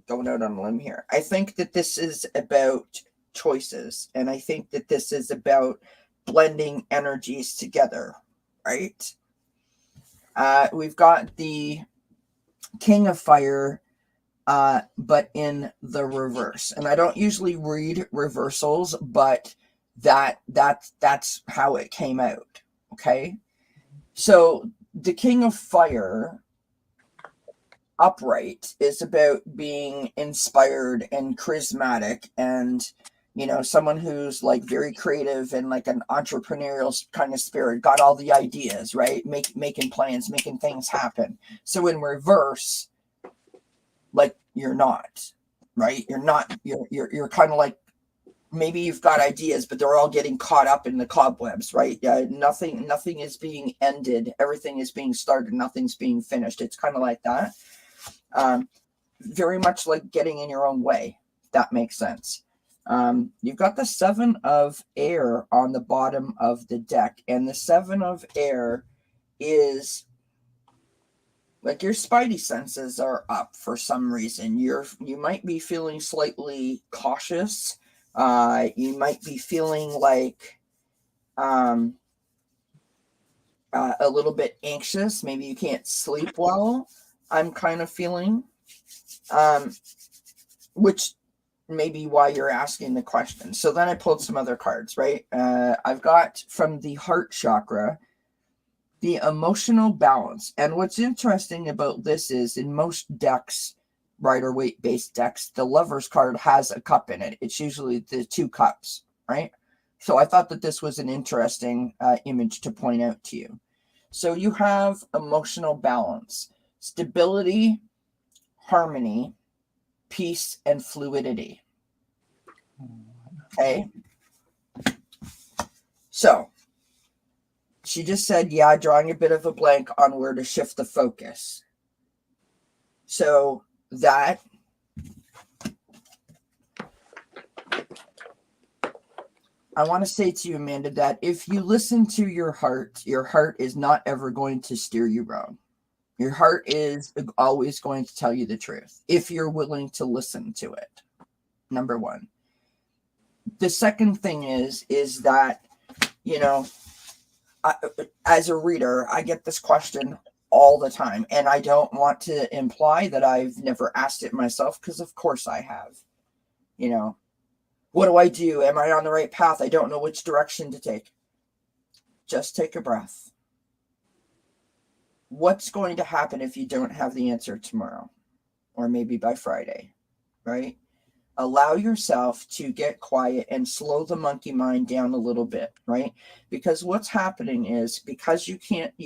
going out on a limb here, I think that this is about choices, and I think that this is about blending energies together, right? We've got the King of Fire, but in the reverse. And I don't usually read reversals, but that's how it came out. Okay. So the King of Fire upright is about being inspired and charismatic and, someone who's like very creative and like an entrepreneurial kind of spirit, got all the ideas, right? Making plans, making things happen. So in reverse, like you're not, right? You're kind of like, maybe you've got ideas, but they're all getting caught up in the cobwebs, right? Nothing is being ended. Everything is being started. Nothing's being finished. It's kind of like that. Very much like getting in your own way, if that makes sense. You've got the 7 of air on the bottom of the deck, and the 7 of air is like your spidey senses are up for some reason. You might be feeling slightly cautious. You might be feeling like a little bit anxious. Maybe you can't sleep well. I'm kind of feeling, which may be why you're asking the question. So then I pulled some other cards, right? I've got from the heart chakra, the emotional balance. And what's interesting about this is in most decks, Rider-Waite based decks, the Lover's card has a cup in it. It's usually the 2 cups, right? So I thought that this was an interesting image to point out to you. So you have emotional balance, stability, harmony, peace, and fluidity. Okay. So she just said, yeah, drawing a bit of a blank on where to shift the focus. So that I want to say to you, Amanda, that if you listen to your heart is not ever going to steer you wrong. Your heart is always going to tell you the truth if you're willing to listen to it. Number one. The second thing is that, you know, as a reader, I get this question all the time, and I don't want to imply that I've never asked it myself, because of course I have. You know, what do I do? Am I on the right path? I don't know which direction to take. Just take a breath. What's going to happen if you don't have the answer tomorrow, or maybe by Friday, right? Allow yourself to get quiet and slow the monkey mind down a little bit, right? Because what's happening is, because you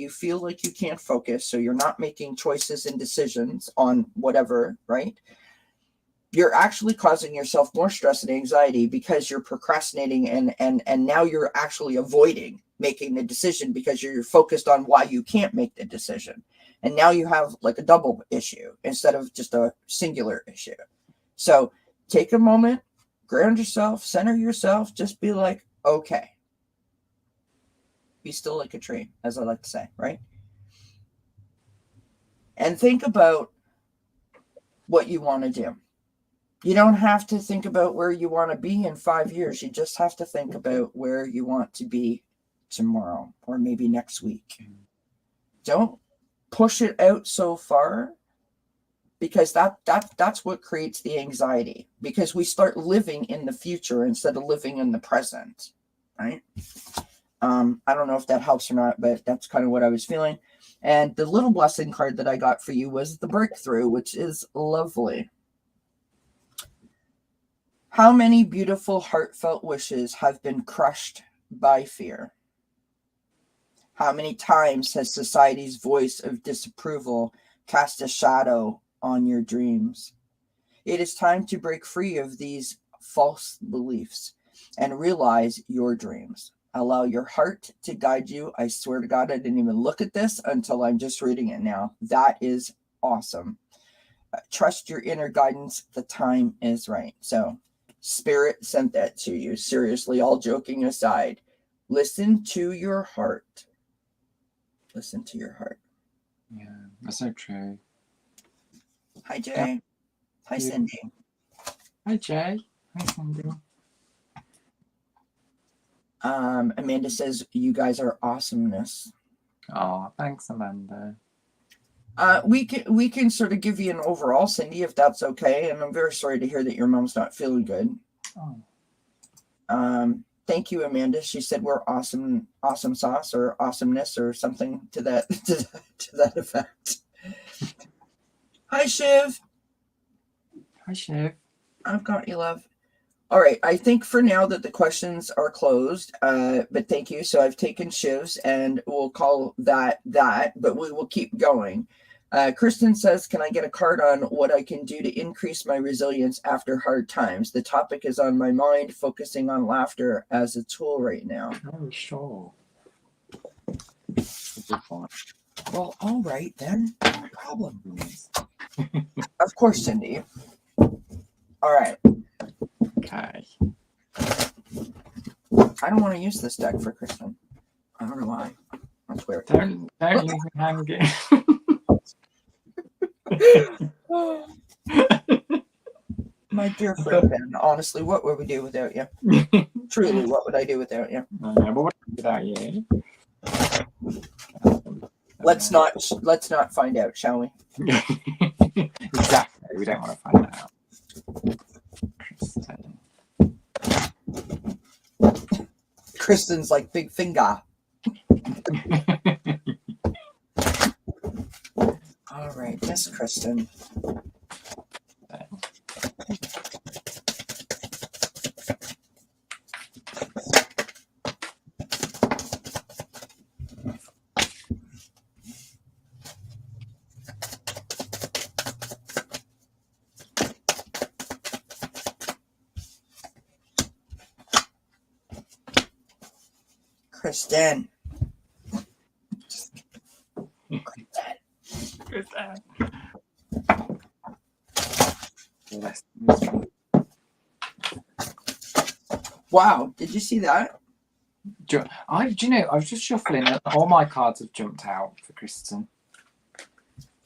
feel like you can't focus, so you're not making choices and decisions on whatever, right? You're actually causing yourself more stress and anxiety, because you're procrastinating, and now you're actually avoiding making the decision because you're focused on why you can't make the decision. And now you have like a double issue instead of just a singular issue. So take a moment, ground yourself, center yourself, just be like, okay. Be still like a tree, as I like to say, right? And think about what you want to do. You don't have to think about where you want to be in 5 years. You just have to think about where you want to be tomorrow, or maybe next week. Don't push it out so far, because that's what creates the anxiety, because we start living in the future instead of living in the present, right? I don't know if that helps or not, but that's kind of what I was feeling. And the little blessing card that I got for you was the breakthrough, which is lovely. How many beautiful heartfelt wishes have been crushed by fear? How many times has society's voice of disapproval cast a shadow on your dreams? It is time to break free of these false beliefs and realize your dreams. Allow your heart to guide you. I swear to God, I didn't even look at this until I'm just reading it now. That is awesome. Trust your inner guidance. The time is right. So Spirit sent that to you. Seriously, all joking aside, listen to your heart. Listen to your heart. Yeah, that's so true. Hi, Jay. Yeah. Hi, Cindy. Hi, Jay. Hi, Cindy. Amanda says, you guys are awesomeness. Oh, thanks, Amanda. We can sort of give you an overall, Cindy, if that's okay. And I'm very sorry to hear that your mom's not feeling good. Oh. Thank you, Amanda. She said we're awesome sauce, or awesomeness, or something to that to that effect. Hi, Shiv. Hi, Shiv. I've got you, love. All right. I think for now that the questions are closed, but thank you. So I've taken Shiv's, and we'll call that, but we will keep going. Kristen says, can I get a card on what I can do to increase my resilience after hard times? The topic is on my mind, focusing on laughter as a tool right now. Oh, sure. Well, all right then. No problem. Of course, Cindy. All right. Okay. I don't want to use this deck for Kristen. I don't know why. That's weird. Don't leave me hanging. My dear friend Ben, honestly, what would we do without you? Truly, what would I do without you? I know, but what without you? Let's not find out, shall we? Exactly. We don't want to find out. Kristen's like big finger. All right, Miss Kristen. Kristen. Wow, did you see that? Do you know, I was just shuffling and all my cards have jumped out for Kristen.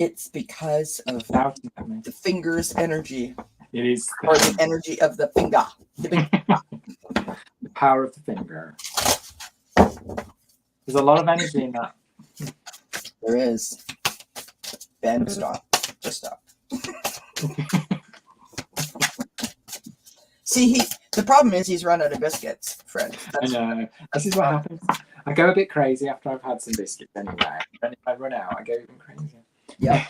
It's because of Shouting at me. the finger's energy, It is or the energy of the finger. The big the power of the finger. There's a lot of energy in that. There is. Ben, stop. Just stop. See, the problem is he's run out of biscuits, Fred. I know. This is what happens. I go a bit crazy after I've had some biscuits anyway. And if I run out, I go even crazier. Yeah.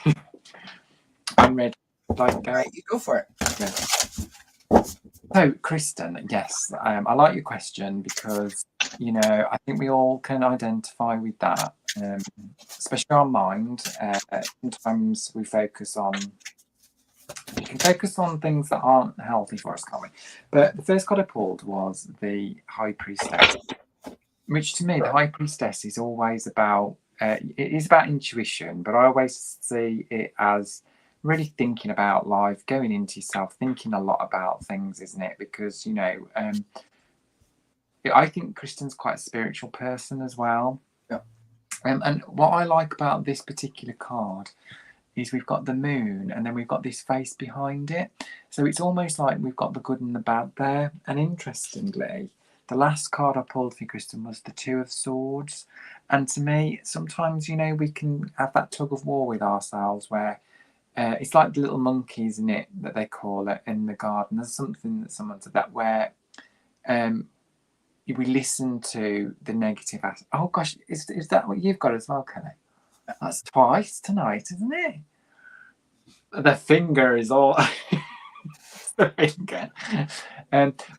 I'm ready. Like, All right, you go for it. Yeah. So, Kristen, yes, I like your question because, you know, I think we all can identify with that, especially our mind. Sometimes we can focus on things that aren't healthy for us, can't we? But the first card I pulled was the High Priestess, which to me, the High Priestess is always about, it is about intuition, but I always see it as really thinking about life, going into yourself, thinking a lot about things, isn't it? Because, you know, I think Kristen's quite a spiritual person as well. Yeah. And what I like about this particular card is we've got the moon and then we've got this face behind it. So it's almost like we've got the good and the bad there. And interestingly, the last card I pulled for Kristen was the Two of Swords. And to me, sometimes, you know, we can have that tug of war with ourselves where it's like the little monkeys, isn't it, that they call it in the garden. There's something that someone said that where we listen to the negative aspect. Oh gosh, is that what you've got as well, Kelly? That's twice tonight, isn't it? The finger is all the finger.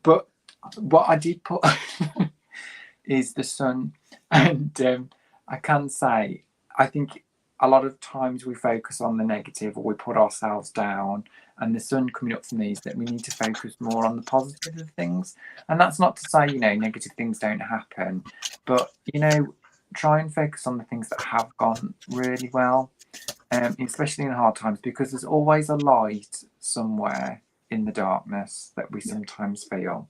But what I did put is the sun, and I can say I think a lot of times we focus on the negative or we put ourselves down, and the sun coming up for me is that we need to focus more on the positive of things. And that's not to say, you know, negative things don't happen, but, you know, try and focus on the things that have gone really well, especially in hard times, because there's always a light somewhere in the darkness that we sometimes feel.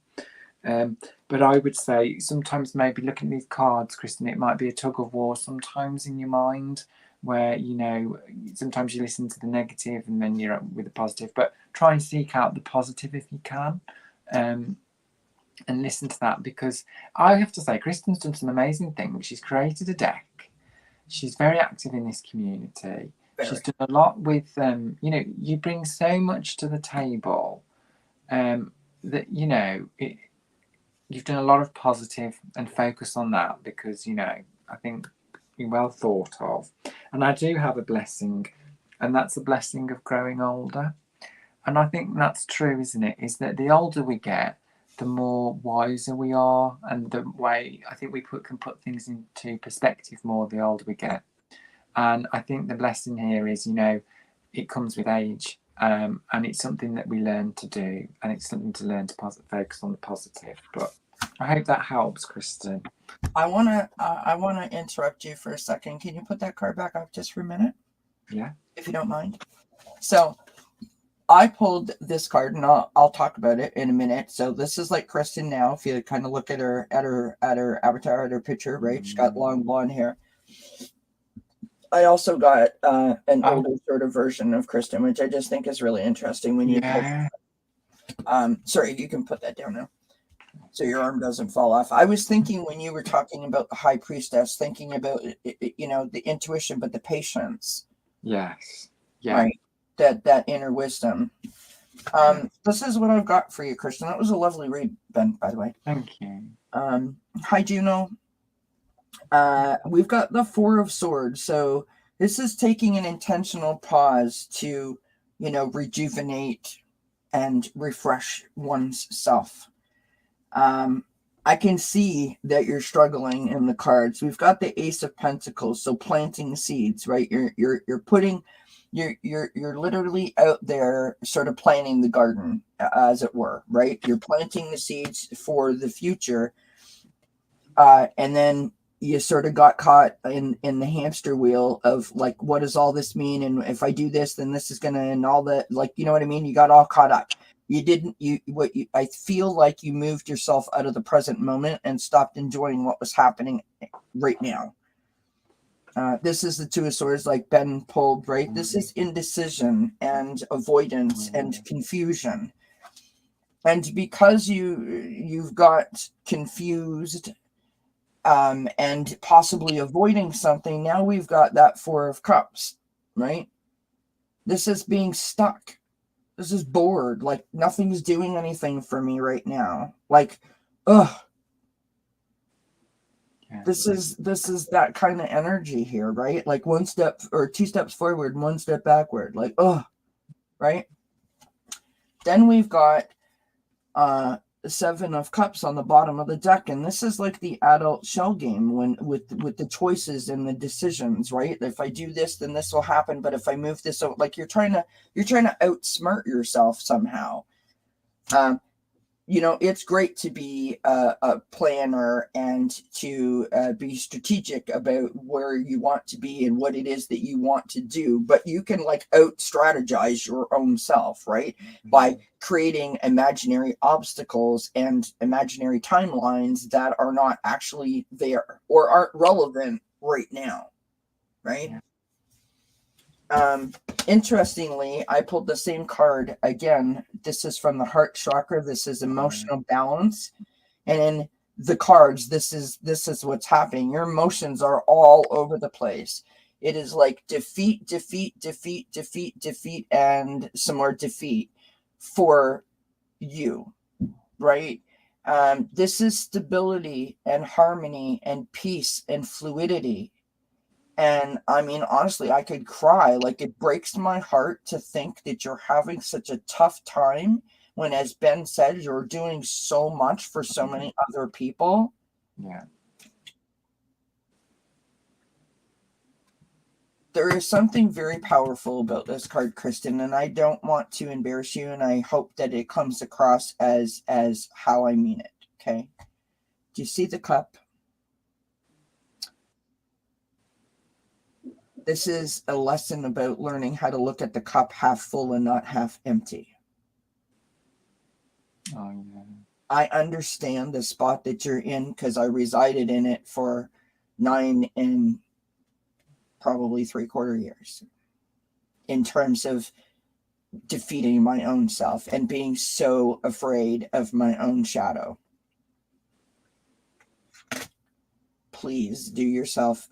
But I would say sometimes maybe looking at these cards, Kristen, it might be a tug of war sometimes in your mind where, you know, sometimes you listen to the negative and then you're up with the positive, but try and seek out the positive if you can, and listen to that, because I have to say Kristen's done some amazing things. She's created a deck. She's very active in this community. She's done a lot with, you know, you bring so much to the table that, you know, you've done a lot of positive and focus on that because, you know, I think you're well thought of. And I do have a blessing, and that's the blessing of growing older. And I think that's true, isn't it? Is that the older we get, the more wiser we are, and the way I think we can put things into perspective more the older we get. And I think the blessing here is, you know, it comes with age, and it's something that we learn to do, and it's something to learn to focus on the positive. But I hope that helps, Kristen. I wanna interrupt you for a second. Can you put that card back up just for a minute? Yeah, if you don't mind. So I pulled this card, and I'll talk about it in a minute. So this is like Kristen now. If you kind of look at her avatar, at her picture, right? She's got long blonde hair. I also got an older sort of version of Kristen, which I just think is really interesting. When you sorry, you can put that down now, so your arm doesn't fall off. I was thinking when you were talking about the High Priestess, thinking about you know, the intuition, but the patience. Yes. Yeah. Right. That inner wisdom. This is what I've got for you, Kristen. That was a lovely read, Ben, by the way. Thank you. Hi, Juno. We've got the Four of Swords. So this is taking an intentional pause to, you know, rejuvenate and refresh one's self. I can see that you're struggling in the cards. We've got the Ace of Pentacles, so planting seeds, right? You're putting, you're literally out there sort of planting the garden, as it were, right? You're planting the seeds for the future, and then you sort of got caught in the hamster wheel of like, what does all this mean? And if I do this, then this is gonna, and all that, like, you know what I mean? You got all caught up. I feel like you moved yourself out of the present moment and stopped enjoying what was happening right now. This is the Two of Swords, like Ben pulled, right? This is indecision and avoidance and confusion. And because you've got confused and possibly avoiding something, now we've got that Four of Cups, right? This is being stuck. This is bored. Like nothing's doing anything for me right now. Like, ugh. Yeah. This is that kind of energy here, right? Like one step or two steps forward, one step backward. Like, ugh, right? Then we've got the Seven of Cups on the bottom of the deck, and this is like the adult shell game when with the choices and the decisions, right? If I do this, then this will happen, but if I move this out, like you're trying to outsmart yourself somehow. It's great to be a planner and to be strategic about where you want to be and what it is that you want to do. But you can like out strategize your own self, right? Mm-hmm. By creating imaginary obstacles and imaginary timelines that are not actually there or aren't relevant right now, right? Yeah. Interestingly, I pulled the same card again. This is from the heart chakra. This is emotional balance. And in the cards, this is what's happening. Your emotions are all over the place. It is like defeat, defeat, defeat, defeat, defeat, and some more defeat for you, right? This is stability and harmony and peace and fluidity. And I mean, honestly, I could cry. Like it breaks my heart to think that you're having such a tough time when, as Ben said, you're doing so much for so many other people. Yeah. There is something very powerful about this card, Kristen, and I don't want to embarrass you, and I hope that it comes across as how I mean it. Okay. Do you see the cup? This is a lesson about learning how to look at the cup half full and not half empty. Oh, yeah. I understand the spot that you're in because I resided in it for 9 and probably 3/4 years in terms of defeating my own self and being so afraid of my own shadow. Please do yourself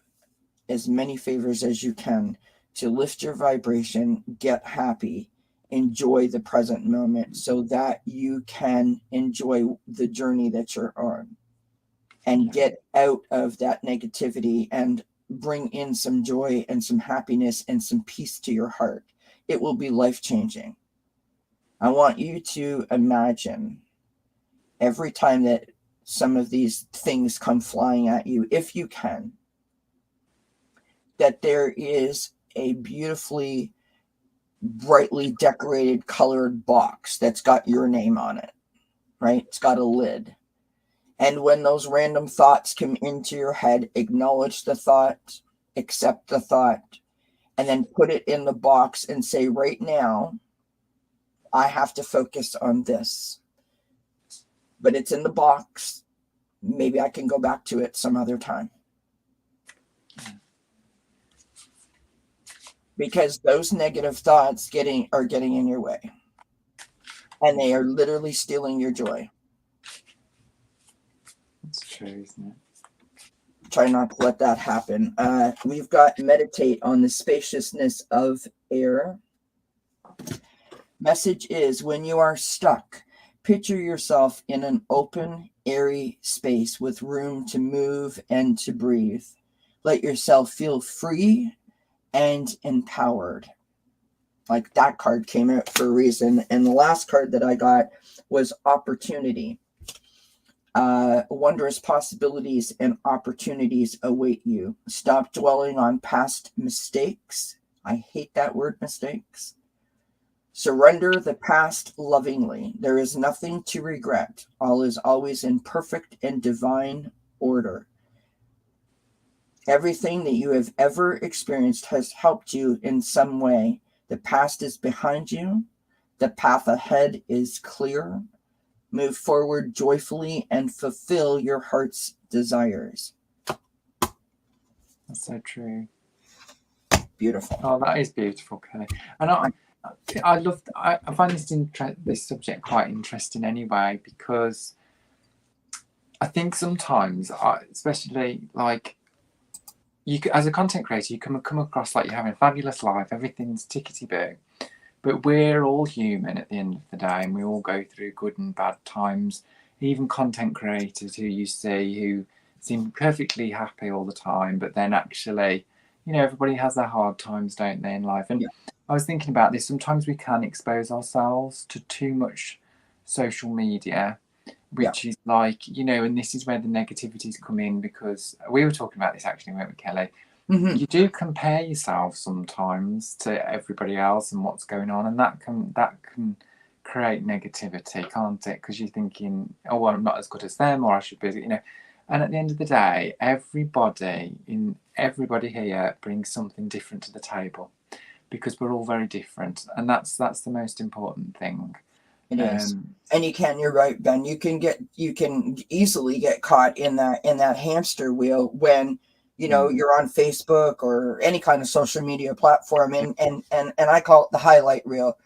as many favors as you can to lift your vibration, get happy, enjoy the present moment so that you can enjoy the journey that you're on and get out of that negativity and bring in some joy and some happiness and some peace to your heart. It will be life-changing. I want you to imagine every time that some of these things come flying at you, if you can, that there is a beautifully, brightly decorated colored box that's got your name on it, right? It's got a lid. And when those random thoughts come into your head, acknowledge the thought, accept the thought, and then put it in the box and say, right now, I have to focus on this. But it's in the box. Maybe I can go back to it some other time. Because those negative thoughts are getting in your way. And they are literally stealing your joy. It's true, isn't it? Try not to let that happen. We've got meditate on the spaciousness of air. Message is, when you are stuck, picture yourself in an open, airy space with room to move and to breathe. Let yourself feel free and empowered. Like that card came out for a reason. And the last card that I got was opportunity. Wondrous possibilities and opportunities await you. Stop dwelling on past mistakes. I hate that word, mistakes. Surrender the past lovingly. There is nothing to regret. All is always in perfect and divine order. Everything that you have ever experienced has helped you in some way. The past is behind you. The path ahead is clear. Move forward joyfully and fulfill your heart's desires. That's so true. Beautiful. Oh, that is beautiful, Kelly. And I find this subject quite interesting anyway, because I think sometimes, especially like as a content creator, you come across like you're having a fabulous life, everything's tickety-boo, but we're all human at the end of the day, and we all go through good and bad times. Even content creators who you see who seem perfectly happy all the time, but then actually, everybody has their hard times, don't they, in life? And I was thinking about this. Sometimes we can expose ourselves to too much social media, which is like, and this is where the negativities come in, because we were talking about this actually, weren't we, Kelly? Mm-hmm. You do compare yourself sometimes to everybody else and what's going on, and that can create negativity, can't it? Because you're thinking, oh, well, I'm not as good as them, or I should be, And at the end of the day, everybody here brings something different to the table, because we're all very different, and that's the most important thing. It is. And you're right, Ben. You can easily get caught in that hamster wheel when you're on Facebook or any kind of social media platform, and I call it the highlight reel.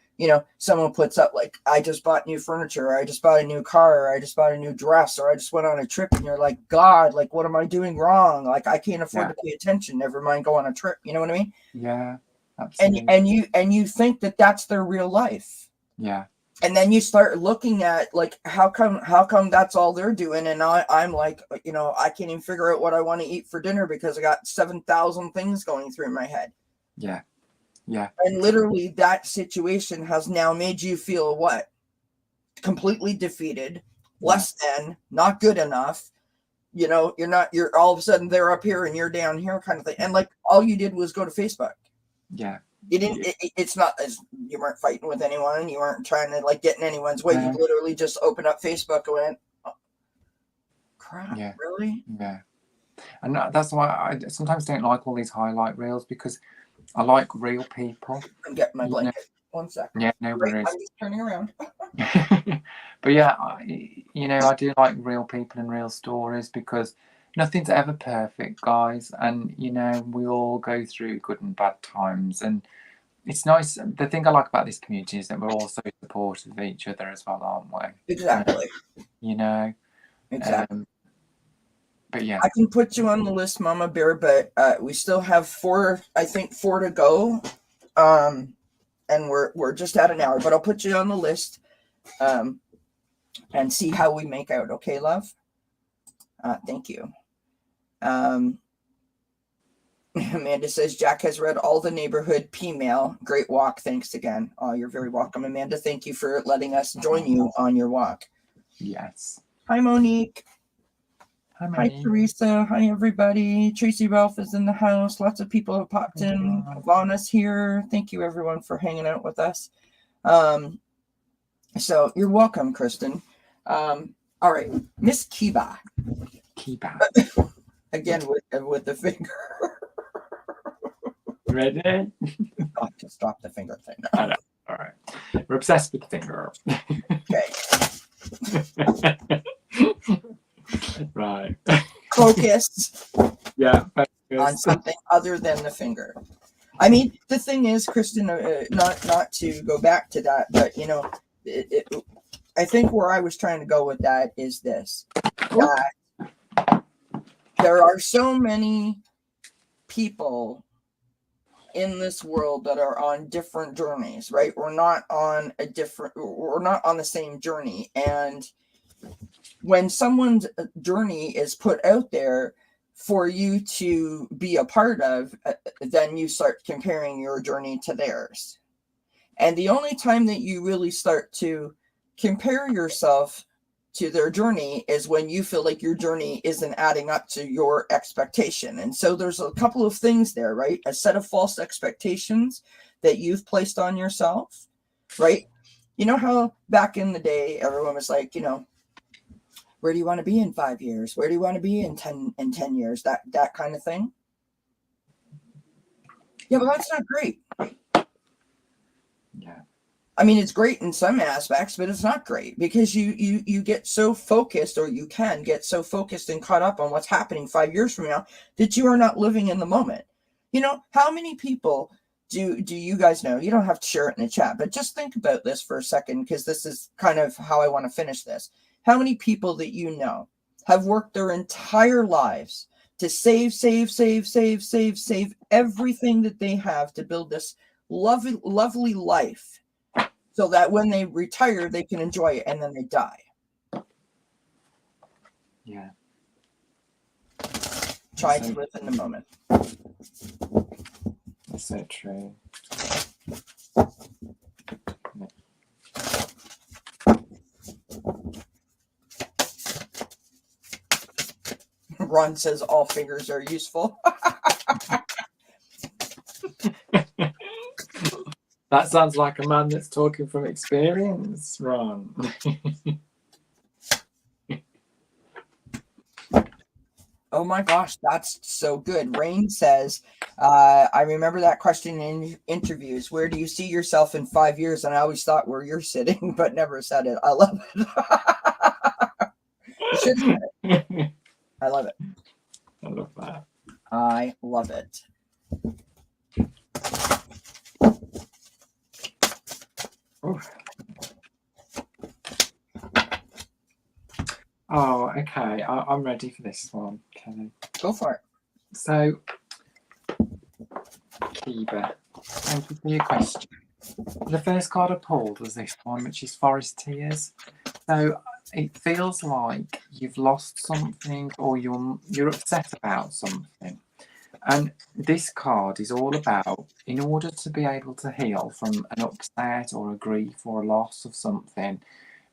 Someone puts up like, I just bought new furniture, or I just bought a new car, or I just bought a new dress, or I just went on a trip, and you're like, God, like, what am I doing wrong? Like, I can't afford to pay attention, never mind go on a trip. You know what I mean? Yeah, absolutely. And you think that that's their real life. Yeah. And then you start looking at like, how come that's all they're doing, and I'm like, I can't even figure out what I want to eat for dinner because I got 7,000 things going through my head. Yeah. Yeah. And literally that situation has now made you feel what? Completely defeated, less than, not good enough. You're all of a sudden they're up here and you're down here, kind of thing. And like, all you did was go to Facebook. Yeah. You didn't. It's not as you weren't fighting with anyone. You weren't trying to like get in anyone's way. You literally just opened up Facebook and went, oh, "Crap, really?" Yeah. And that's why I sometimes don't like all these highlight reels, because I like real people. I'm getting my blanket. 1 second. Yeah, no worries. I'm just turning around. But yeah, I do like real people and real stories, because nothing's ever perfect, guys, and we all go through good and bad times, and it's nice. The thing I like about this community is that we're all so supportive of each other as well, aren't we? Exactly. Exactly. But yeah, I can put you on the list, Mama Bear, but we still have 4 to go, and we're just at an hour. But I'll put you on the list, and see how we make out. Okay, love. Thank you. Amanda says, Jack has read all the neighborhood P-mail. Great walk. Thanks again. Oh, you're very welcome, Amanda. Thank you for letting us join you on your walk. Yes. Hi, Monique. Hi, Teresa. Hi, everybody. Tracy Ralph is in the house. Lots of people have popped in. Lana's here. Thank you, everyone, for hanging out with us. So you're welcome, Kristen. All right. Miss Kiba. Again, with the finger. Ready? Oh, just drop the finger thing. I know. All right. We're obsessed with the finger. Okay. Right. Focus. Yeah. On something other than the finger. I mean, the thing is, Kristen, not to go back to that, but I think where I was trying to go with that is this: that there are so many people in this world that are on different journeys, right? We're not on the same journey. And when someone's journey is put out there for you to be a part of, then you start comparing your journey to theirs. And the only time that you really start to compare yourself to their journey is when you feel like your journey isn't adding up to your expectation. And so there's a couple of things there, right? A set of false expectations that you've placed on yourself, right? You know how back in the day, everyone was like, where do you want to be in 5 years? Where do you want to be in 10 years? That kind of thing. Yeah, but that's not great. Yeah. I mean, it's great in some aspects, but it's not great because you get so focused, or you can get so focused and caught up on what's happening 5 years from now that you are not living in the moment. You know, how many people do you guys know? You don't have to share it in the chat, but just think about this for a second, because this is kind of how I want to finish this. How many people that you know have worked their entire lives to save everything that they have to build this lovely life, so that when they retire, they can enjoy it, and then they die? Yeah. Try to live in the moment. That's so true. Ron says all fingers are useful. That sounds like a man that's talking from experience, Ron. Oh my gosh, that's so good. Rain says, I remember that question in interviews. Where do you see yourself in 5 years? And I always thought where you're sitting, but never said it. I love it. You should say it. I love it. I love that. I love it. Oh, okay. I'm ready for this one, Kelly. Go for it. So, Kipper, thank you for your question. The first card I pulled was this one, which is Forest Tears. So it feels like you've lost something, or you're upset about something. And this card is all about, in order to be able to heal from an upset or a grief or a loss of something,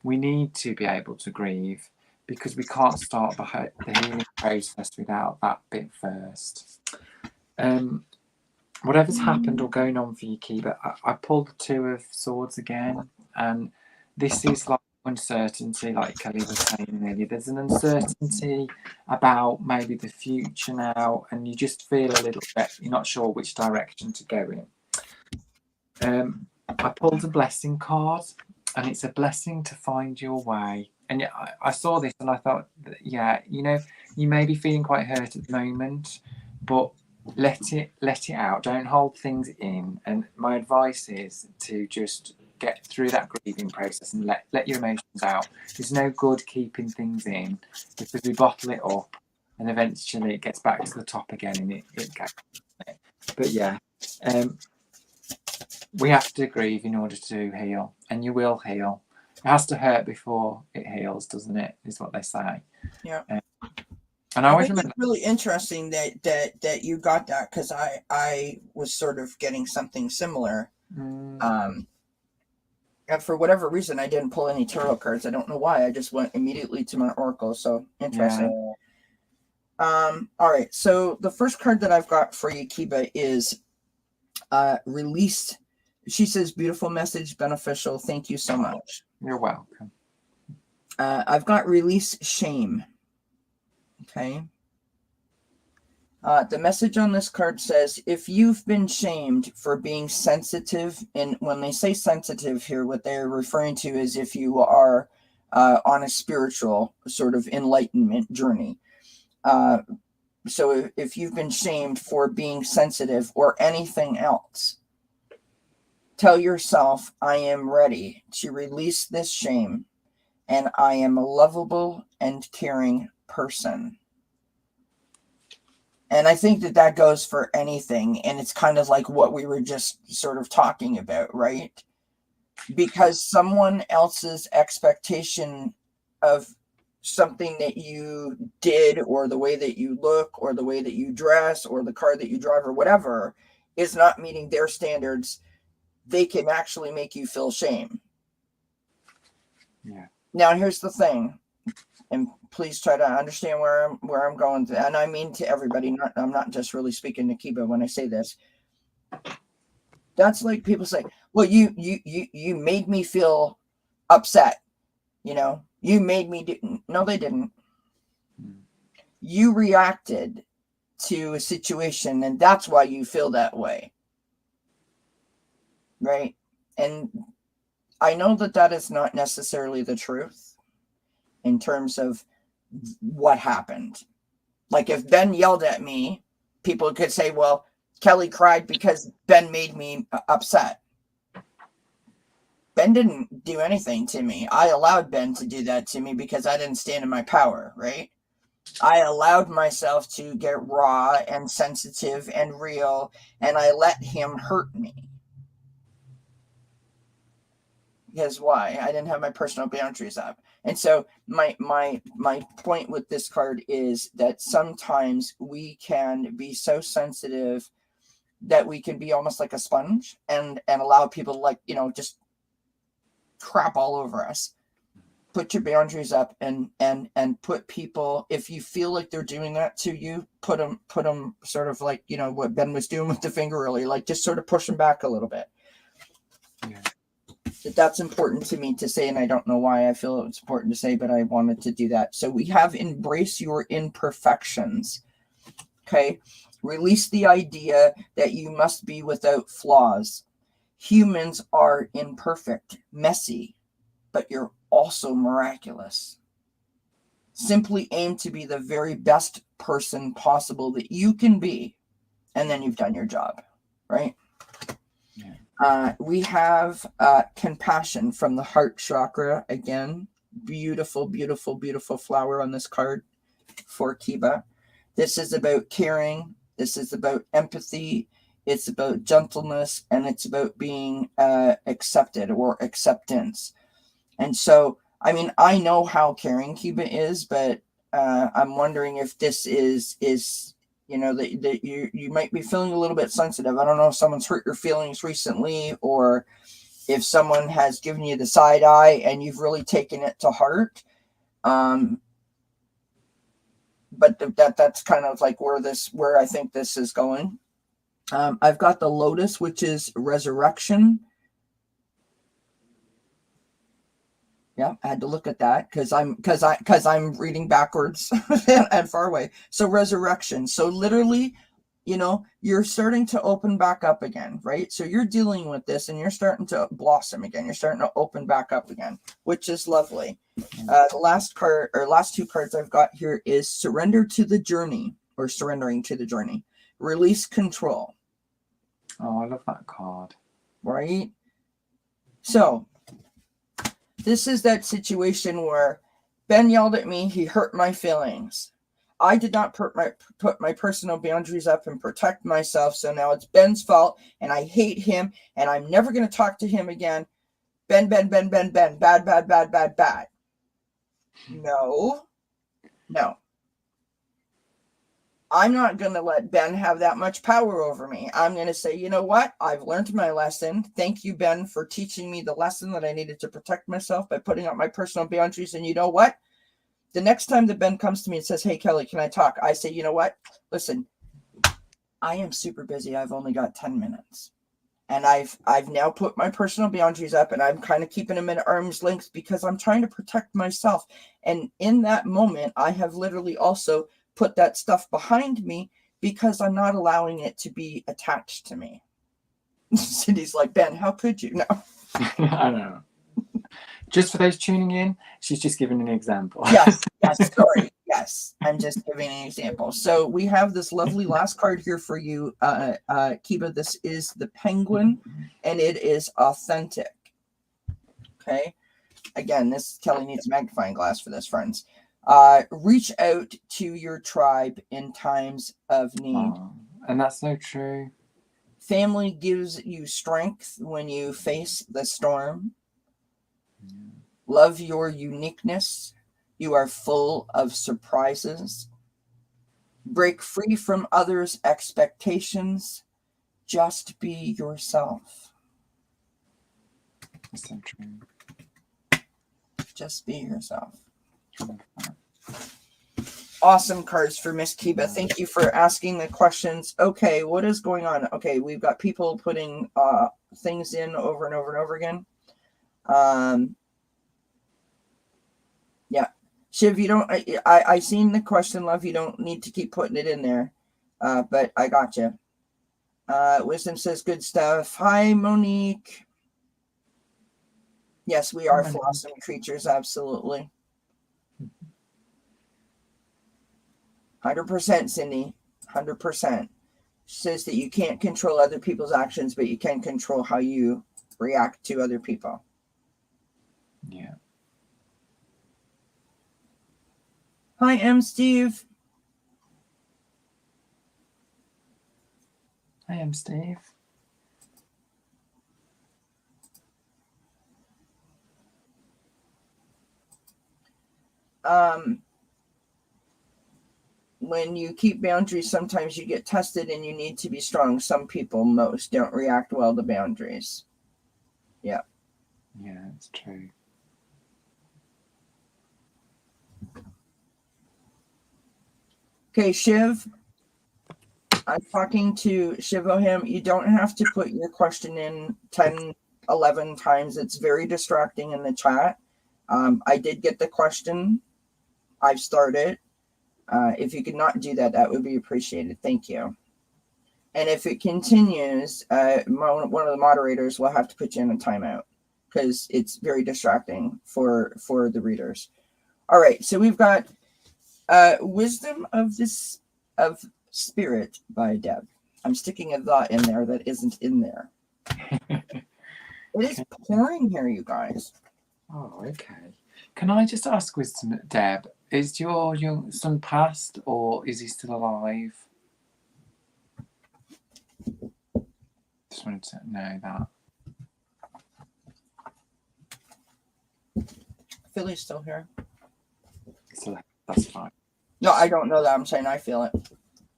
we need to be able to grieve, because we can't start the healing process without that bit first. Whatever's happened or going on for you, Kipper, I pulled the Two of Swords again, and this is like uncertainty, like Kelly was saying earlier. There's an uncertainty about maybe the future now, and you just feel a little bit, you're not sure which direction to go in. I pulled a blessing card, and it's a blessing to find your way. And I saw this and I thought, yeah, you know, you may be feeling quite hurt at the moment, but let it out. Don't hold things in. And my advice is to just get through that grieving process and let your emotions out. There's no good keeping things in, because we bottle it up and eventually it gets back to the top again, and it goes. But yeah, we have to grieve in order to heal, and you will heal. It has to hurt before it heals, doesn't it? Is what they say. Yeah. And I always think remember. it's really interesting that you got that, because I was sort of getting something similar. And for whatever reason, I didn't pull any tarot cards. I don't know why. I just went immediately to my oracle. So interesting. Yeah. All right. So the first card that I've got for you, Kipper, is released. She says, beautiful message, beneficial. Thank you so much. You're welcome. I've got release shame. Okay. The message on this card says, if you've been shamed for being sensitive, and when they say sensitive here, what they're referring to is if you are on a spiritual sort of enlightenment journey. So if you've been shamed for being sensitive or anything else, tell yourself, I am ready to release this shame, and I am a lovable and caring person. And I think that goes for anything. And it's kind of like what we were just sort of talking about, right? Because someone else's expectation of something that you did, or the way that you look, or the way that you dress, or the car that you drive, or whatever, is not meeting their standards, they can actually make you feel shame. Yeah. Now, here's the thing, and please try to understand where I'm going to, and I mean to everybody. I'm not just really speaking to Kipper when I say this. That's like people say, "Well, you made me feel upset. You know, you made me do." No, they didn't. You reacted to a situation, and that's why you feel that way, right? And I know that is not necessarily the truth in terms of what happened. Like if Ben yelled at me, people could say, well, Kelly cried because Ben made me upset. Ben didn't do anything to me. I allowed Ben to do that to me because I didn't stand in my power, right? I allowed myself to get raw and sensitive and real, and I let him hurt me. Because why? I didn't have my personal boundaries up. And so my point with this card is that sometimes we can be so sensitive that we can be almost like a sponge and allow people to, like, you know, just crap all over us. Put your boundaries up and put people, if you feel like they're doing that to you, put them sort of like, you know, what Ben was doing with the finger earlier, like just sort of push them back a little bit. Yeah. That's important to me to say, and I don't know why I feel it's important to say, but I wanted to do that. So we have embrace your imperfections. Okay. Release the idea that you must be without flaws. Humans are imperfect, messy, but you're also miraculous. Simply aim to be the very best person possible that you can be, and then you've done your job, right? Yeah. We have compassion from the heart chakra. Again, beautiful, beautiful, beautiful flower on this card for Kiba. This is about caring. This is about empathy. It's about gentleness, and it's about being accepted or acceptance. And so, I mean, I know how caring Kiba is, but I'm wondering if this is you know, that you might be feeling a little bit sensitive. I don't know if someone's hurt your feelings recently, or if someone has given you the side eye and you've really taken it to heart. But that's kind of like where I think this is going. I've got the lotus, which is resurrection. Yeah, I had to look at that because I'm reading backwards and far away. So resurrection. So literally, you know, you're starting to open back up again, right? So you're dealing with this and you're starting to blossom again. You're starting to open back up again, which is lovely. The last card, or last two cards I've got here, is surrender to the journey, or surrendering to the journey. Release control. Oh, I love that card. Right? So this is that situation where Ben yelled at me. He hurt my feelings. I did not put my personal boundaries up and protect myself. So now it's Ben's fault, and I hate him, and I'm never going to talk to him again. Ben, bad. No. I'm not going to let Ben have that much power over me. I'm going to say, you know what? I've learned my lesson. Thank you, Ben, for teaching me the lesson that I needed to protect myself by putting up my personal boundaries. And you know what? The next time that Ben comes to me and says, hey, Kelly, can I talk? I say, you know what? Listen, I am super busy. I've only got 10 minutes. And I've now put my personal boundaries up, and I'm kind of keeping them at arm's length because I'm trying to protect myself. And in that moment, I have literally also put that stuff behind me because I'm not allowing it to be attached to me. Cindy's like, Ben, how could you? No. I know. Just for those tuning in, she's just giving an example. Yes, sorry. Yes, I'm just giving an example. So we have this lovely last card here for you, Kiba. This is the penguin, and it is authentic. Okay. Again, this Kelly needs a magnifying glass for this, friends. Reach out to your tribe in times of need. Oh, and that's so true. Family gives you strength when you face the storm. Love your uniqueness. You are full of surprises. Break free from others' expectations. Just be yourself. That's so true. Just be yourself. Awesome cards for Miss Kiba. Thank you for asking the questions. Okay, what is going on? Okay, we've got people putting things in over and over and over again. Yeah. Shiv, you don't, I seen the question, love. You don't need to keep putting it in there. But I got you. Wisdom says good stuff. Hi, Monique. Yes, we are philosophy creatures, absolutely. 100%, Cindy. 100%. She says that you can't control other people's actions, but you can control how you react to other people. Yeah. Hi, Steve. Hi, Steve. When you keep boundaries, sometimes you get tested and you need to be strong. Some people, most, don't react well to boundaries. Yeah. Yeah, it's true. Okay, Shiv. I'm talking to Shivohim. You don't have to put your question in 10, 11 times. It's very distracting in the chat. I did get the question. I've started. If you could not do that, that would be appreciated. Thank you. And if it continues, one of the moderators will have to put you in a timeout because it's very distracting for the readers. All right, so we've got Wisdom of Spirit by Deb. I'm sticking a thought in there that isn't in there. It is pouring here, you guys. Oh, okay. Can I just ask Wisdom, Deb, is your young son passed or is he still alive? Just wanted to know that. Philly's still here. So that's fine. No, I don't know that. I'm saying I feel it.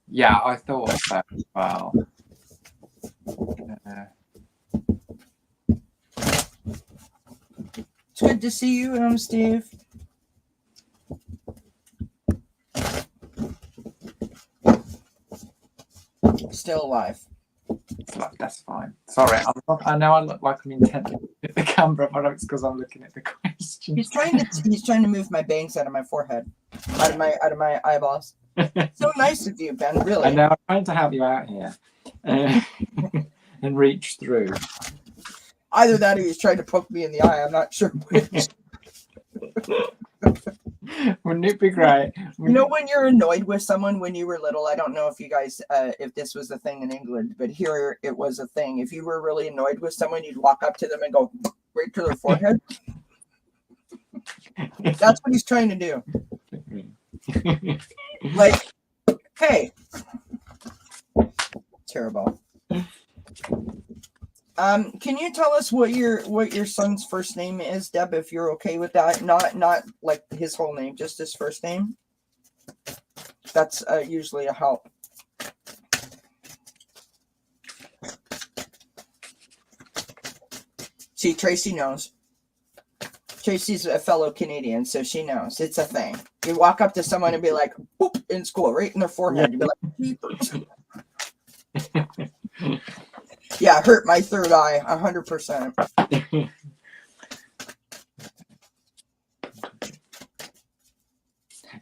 Yeah, I thought so as well. It's good to see you, Steve. Still alive. That's fine. Sorry, I know I look like I'm intently looking at the camera, but it's because I'm looking at the question. He's trying to move my bangs out of my forehead, out of my eyeballs. So nice of you, Ben. Really. I know. I'm trying to help you out here, and reach through. Either that, or he's trying to poke me in the eye. I'm not sure which. Wouldn't it be great? You know, when you're annoyed with someone when you were little, I don't know if you guys, if this was a thing in England, but here it was a thing. If you were really annoyed with someone, you'd walk up to them and go right to their forehead. That's what he's trying to do. Like, hey. Terrible. Can you tell us what your son's first name is, Deb, if you're okay with that? Not like his whole name, just his first name. That's usually a help. See, Tracy knows. Tracy's a fellow Canadian, so she knows. It's a thing. You walk up to someone and be like, boop, in school, right in their forehead. You'd be like, yeah, hurt my third eye, 100%.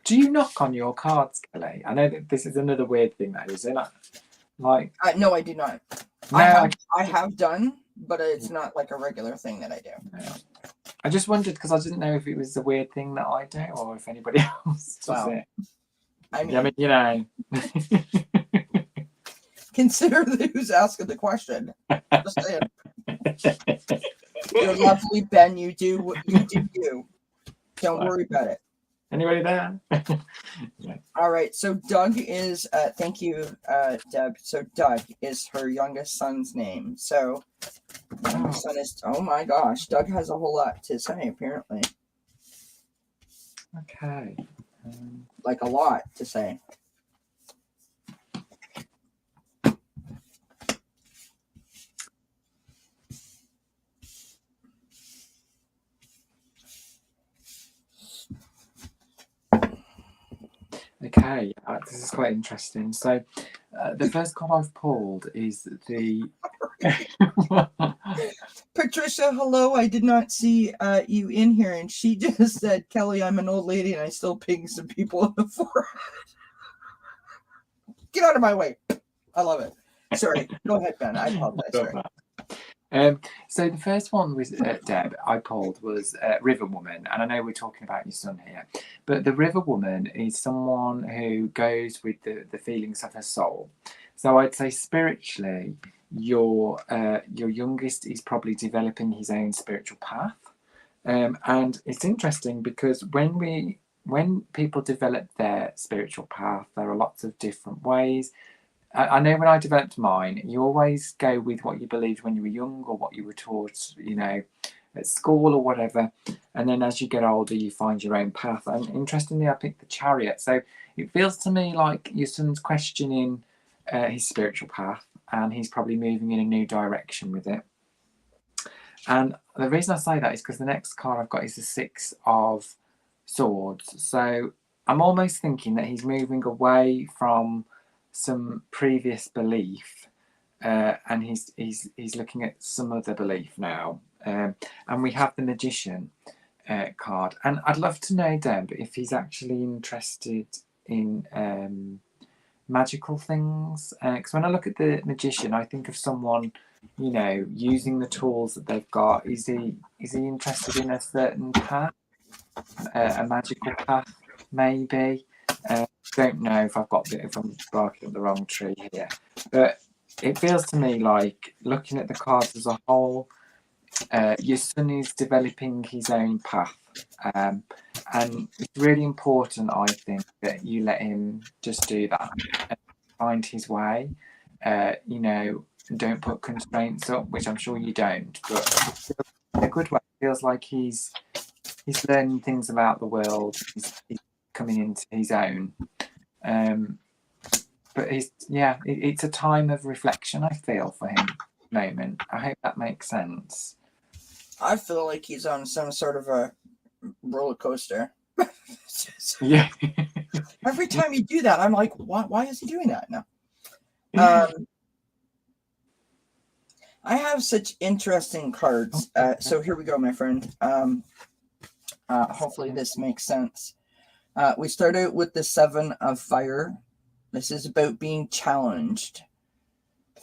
Do you knock on your cards, Kelly? I know that this is another weird thing, though, isn't it? Like, no, I do not. No, I have done, but it's not like a regular thing that I do. No. I just wondered because I didn't know if it was a weird thing that I do or if anybody else does it. I mean, you know. Consider who's asking the question. Just saying. You're lovely, Ben. You do you. Don't worry about it. Anybody there? Yeah. All right. So Doug is. Thank you, Deb. So Doug is her youngest son's name. So my son is. Oh my gosh, Doug has a whole lot to say apparently. Okay. Like a lot to say. Okay, this is quite interesting. So, the first card I've pulled is the. Patricia, hello. I did not see you in here, and she just said, "Kelly, I'm an old lady, and I still ping some people in the forehead." Get out of my way! I love it. Sorry, go ahead, Ben. I apologize. Sorry. So the first one was Deb I pulled was River Woman, and I know we're talking about your son here, but the River Woman is someone who goes with the feelings of her soul. So I'd say spiritually, your youngest is probably developing his own spiritual path, and it's interesting because when people develop their spiritual path, there are lots of different ways. I know when I developed mine, you always go with what you believed when you were young or what you were taught, at school or whatever. And then as you get older, you find your own path. And interestingly, I picked the Chariot. So it feels to me like your son's questioning his spiritual path, and he's probably moving in a new direction with it. And the reason I say that is because the next card I've got is the Six of Swords. So I'm almost thinking that he's moving away from some previous belief, and he's looking at some other belief now. And we have the Magician card, and I'd love to know, Deb, if he's actually interested in magical things. Because when I look at the Magician, I think of someone, using the tools that they've got. Is he interested in a certain path, a magical path, maybe? Don't know if I'm barking up the wrong tree here, but it feels to me like, looking at the cards as a whole, your son is developing his own path, and it's really important, I think, that you let him just do that and find his way. Don't put constraints up, which I'm sure you don't, but in a good way. It feels like he's learning things about the world. He's coming into his own. But it's a time of reflection, I feel, for him at the moment. I hope that makes sense. I feel like he's on some sort of a roller coaster. Yeah. Every time you do that, I'm like, why is he doing that now? I have such interesting cards. So here we go, my friend. Hopefully this makes sense. We started with the Seven of Fire. This is about being challenged,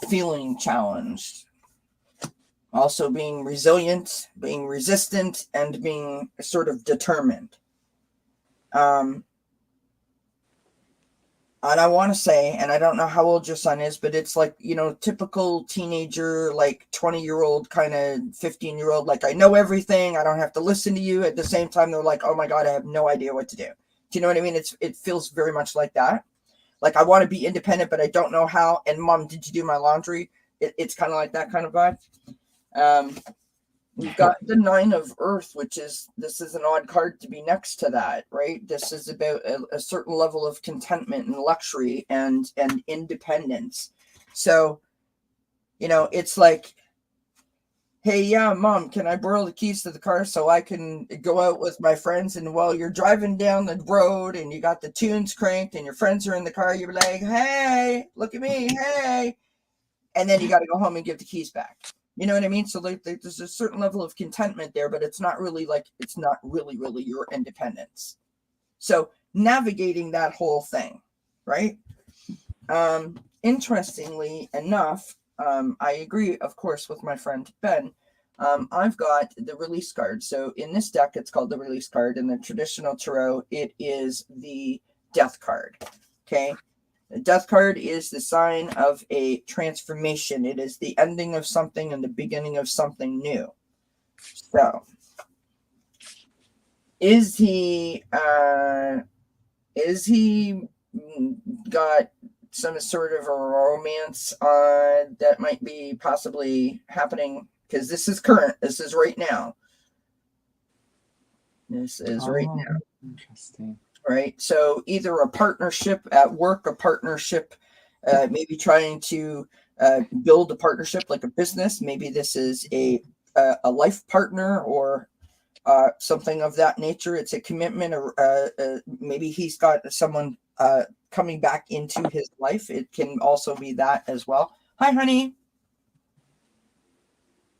feeling challenged. Also being resilient, being resistant, and being sort of determined. And I want to say, and I don't know how old your son is, but it's like, typical teenager, like 20-year-old, kind of 15-year-old, like, I know everything. I don't have to listen to you. At the same time, they're like, oh my God, I have no idea what to do. Do you know what I mean? It feels very much like that. Like, I want to be independent, but I don't know how. And Mom, did you do my laundry? It's kind of like that kind of vibe. We've got the Nine of Earth, this is an odd card to be next to that, right? This is about a certain level of contentment and luxury and independence. So, it's like, hey, yeah, Mom, can I borrow the keys to the car so I can go out with my friends? And while you're driving down the road and you got the tunes cranked and your friends are in the car, you're like, hey, look at me, hey. And then you got to go home and give the keys back. You know what I mean? So there's a certain level of contentment there, but it's not really your independence. So navigating that whole thing, right? Interestingly enough, I agree, of course, with my friend Ben. I've got the release card. So in this deck, it's called the release card. In the traditional tarot, it is the death card. Okay. The death card is the sign of a transformation. It is the ending of something and the beginning of something new. So, is he got some sort of a romance that might be possibly happening? Because this is current. This is right now. This is right now. Interesting. Right. So either a partnership at work, a partnership, maybe trying to build a partnership like a business. Maybe this is a life partner or something of that nature. It's a commitment, or maybe he's got someone coming back into his life. It can also be that as well. Hi, honey.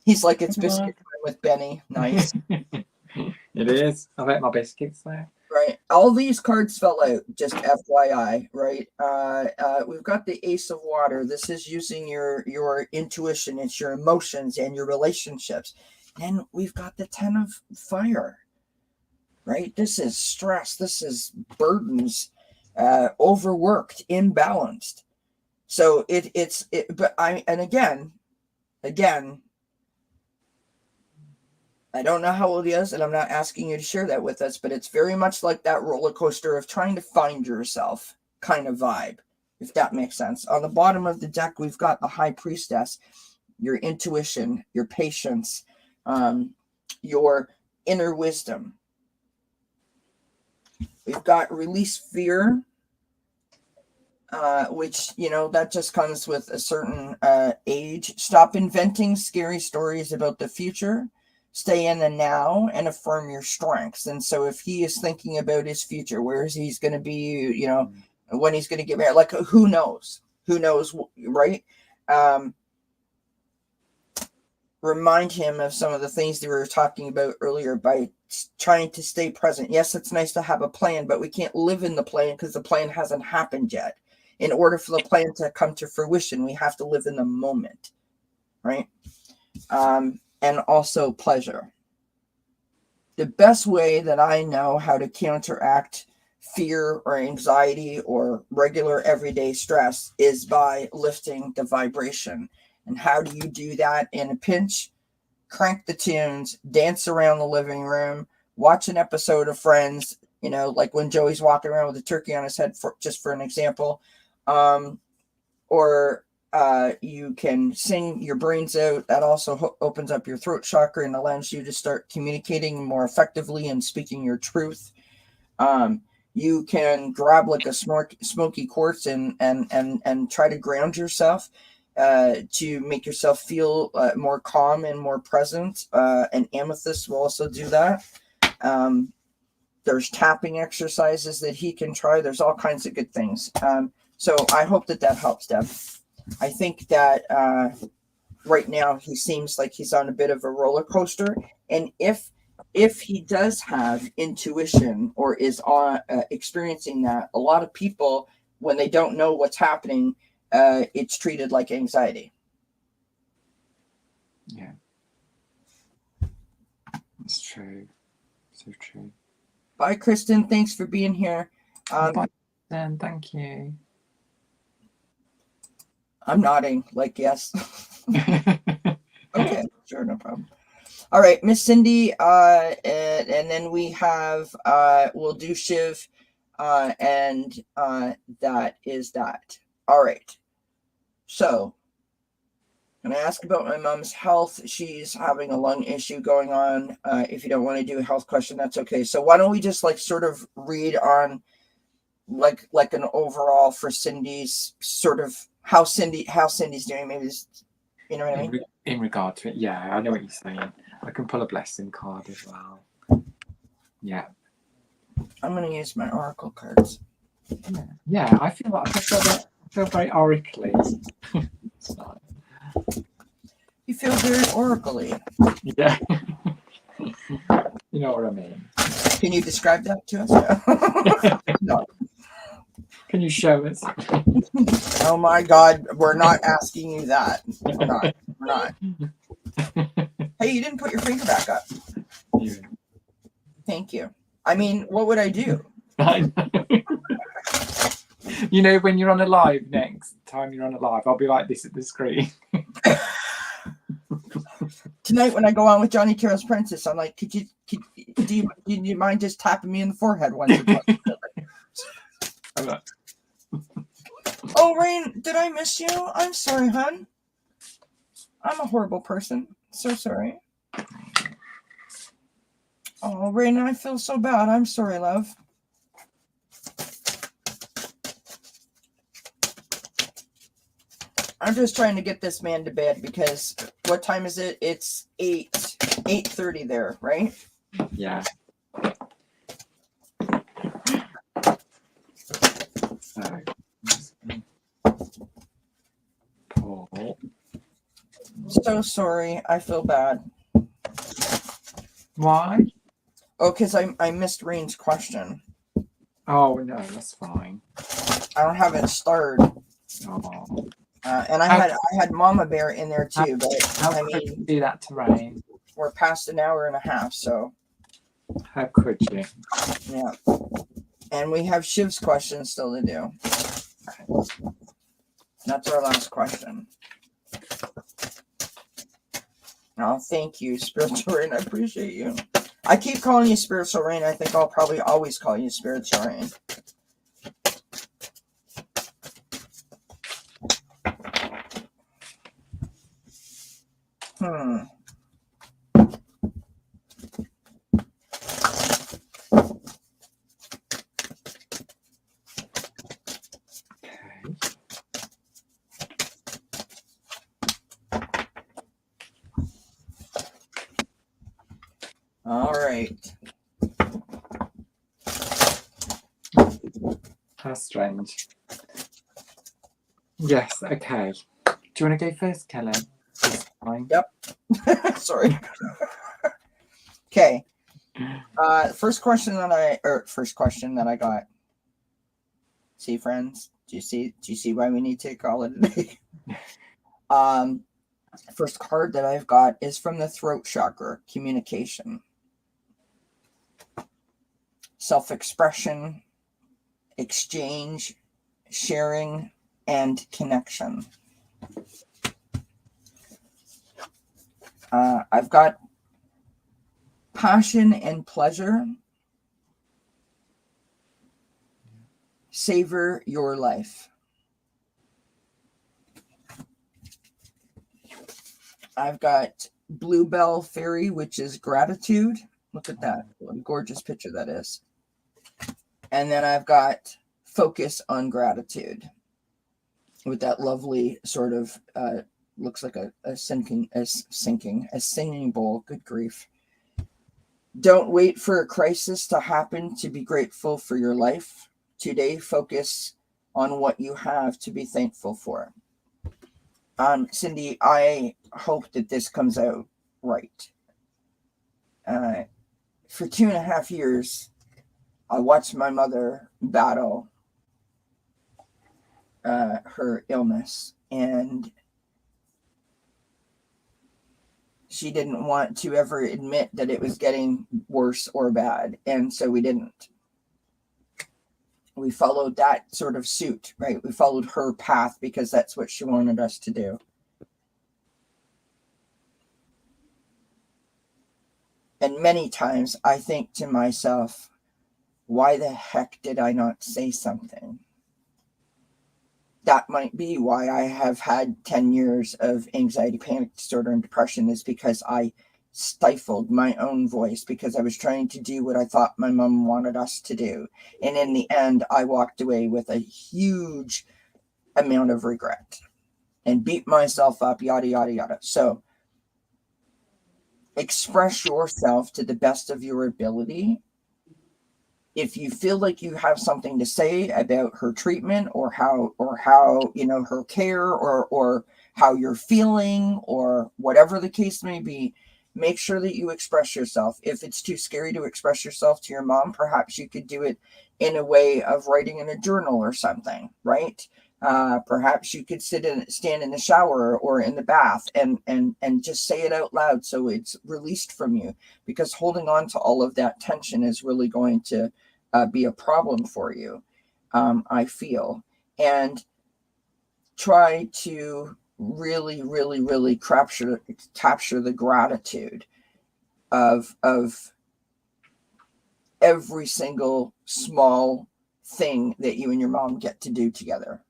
He's like, it's biscuit time with Benny. Nice. It is. I bet my biscuits there. Right. All these cards fell out, just FYI, right? We've got the Ace of Water. This is using your intuition, it's your emotions and your relationships. And we've got the Ten of Fire, right? This is stress. This is burdens, overworked, imbalanced. So again, I don't know how old he is, and I'm not asking you to share that with us, but it's very much like that roller coaster of trying to find yourself kind of vibe, if that makes sense. On the bottom of the deck, we've got the High Priestess, your intuition, your patience, your inner wisdom. We've got Release Fear, which, that just comes with a certain age. Stop inventing scary stories about the future. Stay in the now and affirm your strengths. And so if he is thinking about his future, where he's going to be, when he's going to get married, like, who knows, right? Remind him of some of the things that we were talking about earlier by trying to stay present. Yes, it's nice to have a plan, but we can't live in the plan because the plan hasn't happened yet. In order for the plan to come to fruition, we have to live in the moment, right? And also pleasure. The best way that I know how to counteract fear or anxiety or regular everyday stress is by lifting the vibration. And how do you do that in a pinch? Crank the tunes, dance around the living room, watch an episode of Friends, like when Joey's walking around with a turkey on his head, just for an example. Or you can sing your brains out. That also opens up your throat chakra and allows you to start communicating more effectively and speaking your truth. You can grab like a smoky quartz and try to ground yourself to make yourself feel more calm and more present. And amethyst will also do that. There's tapping exercises that he can try. There's all kinds of good things. So I hope that helps, Deb. I think that right now he seems like he's on a bit of a roller coaster. And if he does have intuition or is on experiencing that, a lot of people, when they don't know what's happening, it's treated like anxiety. Yeah. That's true. So true. Bye, Kristen. Thanks for being here. Bye, Kristen. Thank you. I'm nodding, like, yes. Okay, sure, no problem. All right, Miss Cindy, and then we have, we'll do Shiv, and that is that. All right. So, I'm going to ask about my mom's health. She's having a lung issue going on. If you don't want to do a health question, that's okay. So why don't we just sort of read on like an overall for Cindy's sort of how Cindy's doing, maybe just, you know what I mean? In regard to it, yeah, I know what you're saying. I can pull a blessing card as well. Yeah. I'm going to use my oracle cards. Yeah, I feel very oracly. You feel very oracly. Yeah. You know what I mean. Can you describe that to us? No. Can you show us? Oh my God, we're not asking you that. We're not. Hey, you didn't put your finger back up. Yeah. Thank you. I mean, what would I do? I know. When you're on a live, next time you're on a live, I'll be like this at the screen. Tonight when I go on with Johnny Carroll's Princess, I'm like, do you mind just tapping me in the forehead once or twice? Oh, Rain, did I miss you? I'm sorry, hon. I'm a horrible person. So sorry. Oh, Rain, I feel so bad. I'm sorry, love. I'm just trying to get this man to bed because what time is it? It's 8:30 there, right? Yeah. So, Paul. So sorry. I feel bad. Why? Oh, because I missed Rain's question. Oh no, that's fine. I don't have it starred. Oh, And I had Mama Bear in there too, but how I could you mean, do that to Rain? we're past an hour and a half, so How could you? yeah. And we have Shiv's question still to do. That's our last question. Oh, thank you, Spiritual Rain. I appreciate you. I keep calling you Spiritual Rain. I think I'll probably always call you Spiritual Rain. All right. How strange. Yes, okay. Do you want to go first, Kelly? Fine. Yep. Sorry. Okay. First question that I got. See, friends, do you see why we need to call it a day? First card that I've got is from the throat chakra, communication, self-expression, exchange, sharing, and connection. I've got passion and pleasure. Savor your life. I've got Bluebell Fairy, which is gratitude. Look at that. What a gorgeous picture that is. And then I've got focus on gratitude with that lovely sort of looks like a singing bowl. Good grief. Don't wait for a crisis to happen to be grateful for your life. Today, focus on what you have to be thankful for. Cindy, I hope that this comes out right. For 2.5 years, I watched my mother battle her illness, and she didn't want to ever admit that it was getting worse or bad, and so we didn't. We followed that sort of suit, right? We followed her path because that's what she wanted us to do. And many times I think to myself, why the heck did I not say something? That might be why I have had 10 years of anxiety, panic disorder, and depression, is because I stifled my own voice because I was trying to do what I thought my mom wanted us to do. And in the end, I walked away with a huge amount of regret and beat myself up, yada, yada, yada. So express yourself to the best of your ability. If you feel like you have something to say about her treatment or how her care or how you're feeling or whatever the case may be, make sure that you express yourself. If it's too scary to express yourself to your mom, perhaps you could do it in a way of writing in a journal or something, right? Perhaps you could stand in the shower or in the bath and just say it out loud so it's released from you, because holding on to all of that tension is really going to be a problem for you, I feel. And try to really, really, really capture the gratitude of every single small thing that you and your mom get to do together,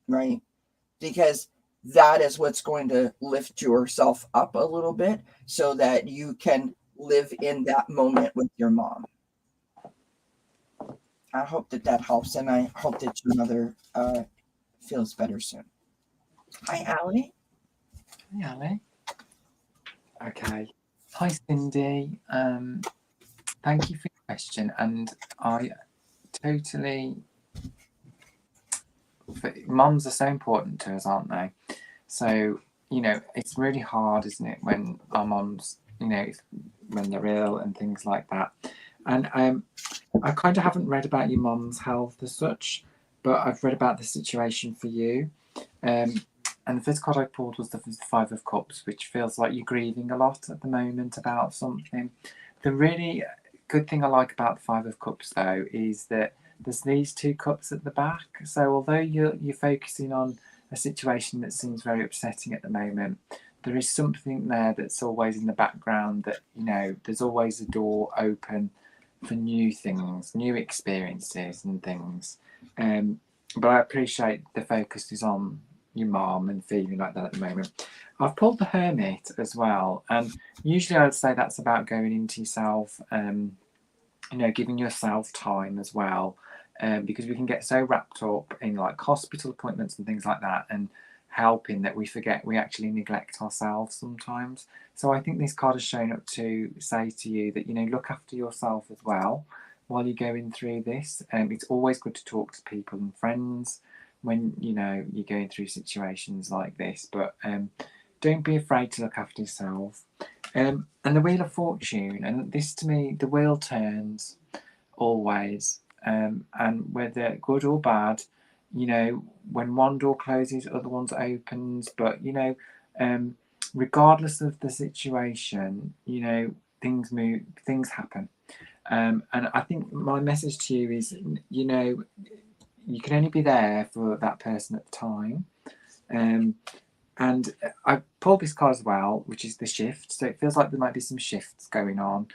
right? Because that is what's going to lift yourself up a little bit so that you can live in that moment with your mom. I hope that helps, and I hope that your mother feels better soon. Hi, Allie. Hi, Ali. Okay. Hi, Cindy. Thank you for your question, and I totally. Mums are so important to us, aren't they? So it's really hard, isn't it, when our mums, when they're ill and things like that. And I kind of haven't read about your mum's health as such, but I've read about the situation for you. And the first card I pulled was the Five of Cups, which feels like you're grieving a lot at the moment about something. The really good thing I like about the Five of Cups, though, is that there's these two cups at the back. So although you're focusing on a situation that seems very upsetting at the moment, there is something there that's always in the background that, you know, there's always a door open for new things, new experiences and things. But I appreciate the focus is on your mom and feeling like that at the moment. I've pulled the Hermit as well, and usually I would say that's about going into yourself, you know, giving yourself time as well, because we can get so wrapped up in like hospital appointments and things like that, and helping that we forget we actually neglect ourselves sometimes. So I think this card has shown up to say to you that, you know, look after yourself as well while you're going through this. It's always good to talk to people and friends when, you know, you're going through situations like this, but don't be afraid to look after yourself. And the Wheel of Fortune, and this to me, the wheel turns always, and whether good or bad, you know, when one door closes, other ones opens. But you know, regardless of the situation, you know, things move, things happen. And I think my message to you is, you know, you can only be there for that person at the time. Um, and I pulled this card as well, which is the shift. So it feels like there might be some shifts going on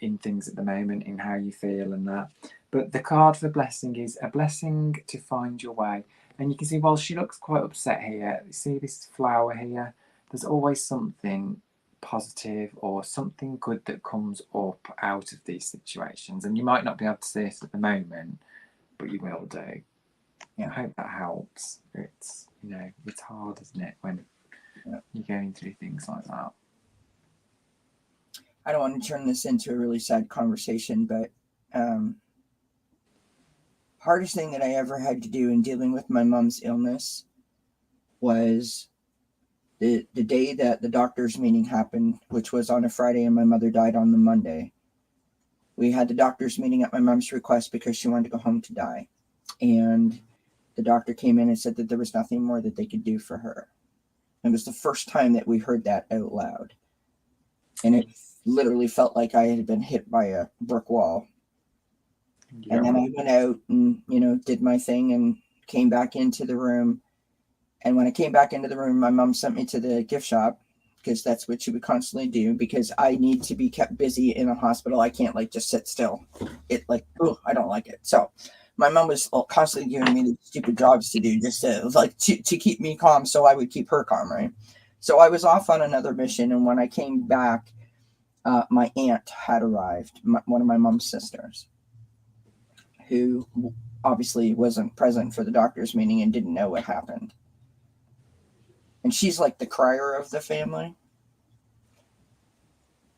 in things at the moment, in how you feel and that. But the card for blessing is a blessing to find your way. And you can see, while she looks quite upset here, you see this flower here, there's always something positive or something good that comes up out of these situations. And you might not be able to see it at the moment, but you will do. Yeah. I hope that helps. It's, you know, it's hard, isn't it, when you're going through things like that. I don't want to turn this into a really sad conversation, but hardest thing that I ever had to do in dealing with my mom's illness was the day that the doctor's meeting happened, which was on a Friday, and my mother died on the Monday. We had the doctor's meeting at my mom's request because she wanted to go home to die. And the doctor came in and said that there was nothing more that they could do for her. It was the first time that we heard that out loud. And it literally felt like I had been hit by a brick wall. Yeah. And then I went out and, you know, did my thing and came back into the room. And when I came back into the room, my mom sent me to the gift shop because that's what she would constantly do, because I need to be kept busy in a hospital. I can't like just sit still. It like, oh, I don't like it. So my mom was constantly giving me the stupid jobs to do just to like to keep me calm, so I would keep her calm, right? So I was off on another mission, and when I came back, my aunt had arrived, one of my mom's sisters, who obviously wasn't present for the doctor's meeting and didn't know what happened. And she's like the crier of the family.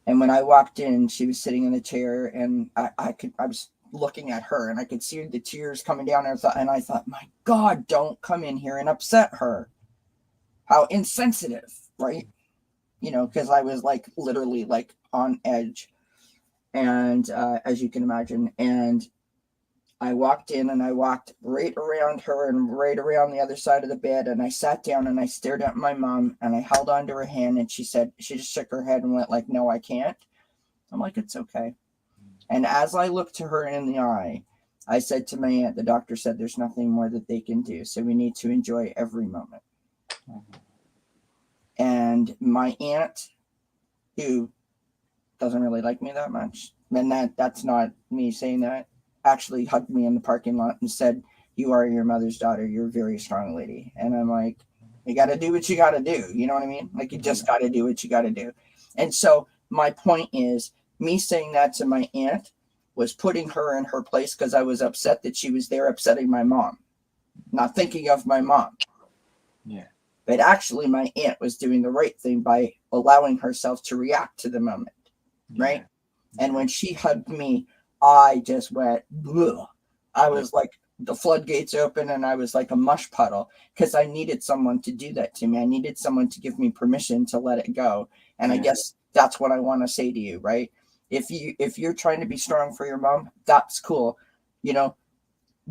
And when I walked in, she was sitting in a chair, and I was looking at her, and I could see the tears coming down. And I thought, my God, don't come in here and upset her. How insensitive, right? You know, because I was like literally like on edge, and as you can imagine. And I walked in, and I walked right around her and right around the other side of the bed, and I sat down and I stared at my mom, and I held onto her hand, and she just shook her head and went like, no, I can't. I'm like, it's okay. And as I looked to her in the eye, I said to my aunt, the doctor said there's nothing more that they can do, so we need to enjoy every moment. Mm-hmm. And my aunt, who doesn't really like me that much, and that's not me saying that, actually hugged me in the parking lot and said, you are your mother's daughter. You're a very strong lady. And I'm like, you got to do what you got to do. You know what I mean? Like, you just got to do what you got to do. And so my point is, me saying that to my aunt was putting her in her place, because I was upset that she was there upsetting my mom, not thinking of my mom. Yeah. But actually, my aunt was doing the right thing by allowing herself to react to the moment. Right. Yeah. And when she hugged me, I just went, ugh. I was like, the floodgates open, and I was like a mush puddle, because I needed someone to do that to me. I needed someone to give me permission to let it go. And I guess that's what I want to say to you, right? If you're trying to be strong for your mom, that's cool. You know,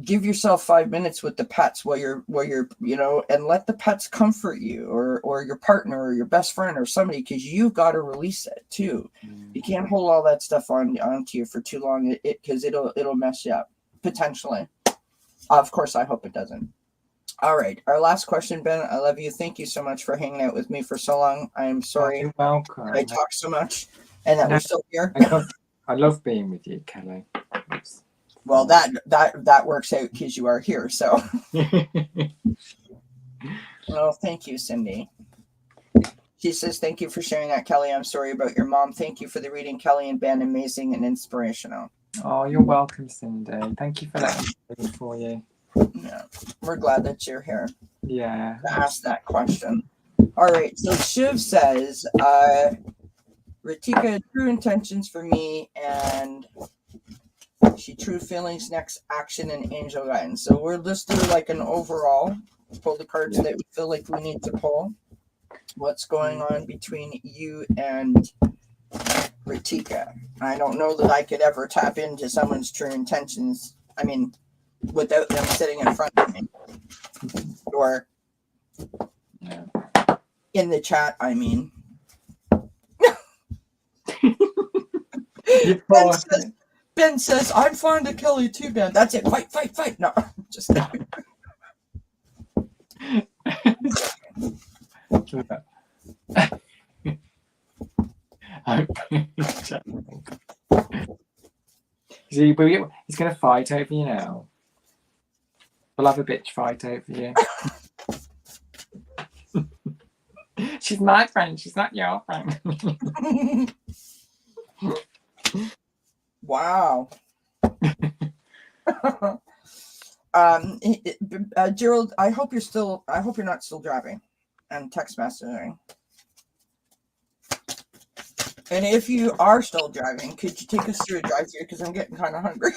give yourself 5 minutes with the pets while you're and let the pets comfort you, or your partner or your best friend or somebody, because you've got to release it too. You can't hold all that stuff onto you for too long, because it'll mess you up potentially. Of course, I hope it doesn't. All right, our last question, Ben. I love you. Thank you so much for hanging out with me for so long. I am sorry You're welcome. I talked so much and that we're still here. I love being with you, Kelly. Well, that works out because you are here. So, well, thank you, Cindy. She says, thank you for sharing that, Kelly. I'm sorry about your mom. Thank you for the reading, Kelly and Ben. Amazing and inspirational. Oh, you're welcome, Cindy. Thank you for letting me read for you. Yeah, we're glad that you're here. Yeah. To ask that question. All right. So Shiv says, Ritika, true intentions for me, and she true feelings, next action, and angel guidance. So we'll just do like an overall, pull the cards that we feel like we need to pull. What's going on between you and Ritika? I don't know that I could ever tap into someone's true intentions. I mean, without them sitting in front of me. Or in the chat, I mean. Ben says, I'm fond of Kelly too, Ben. That's it. Fight. No, just kidding. See, he's going to fight over you now. We'll have a bitch fight over you. She's my friend. She's not your friend. Wow. Gerald, I hope you're not still driving and text messaging. And if you are still driving, could you take us through a drive-thru, because I'm getting kind of hungry.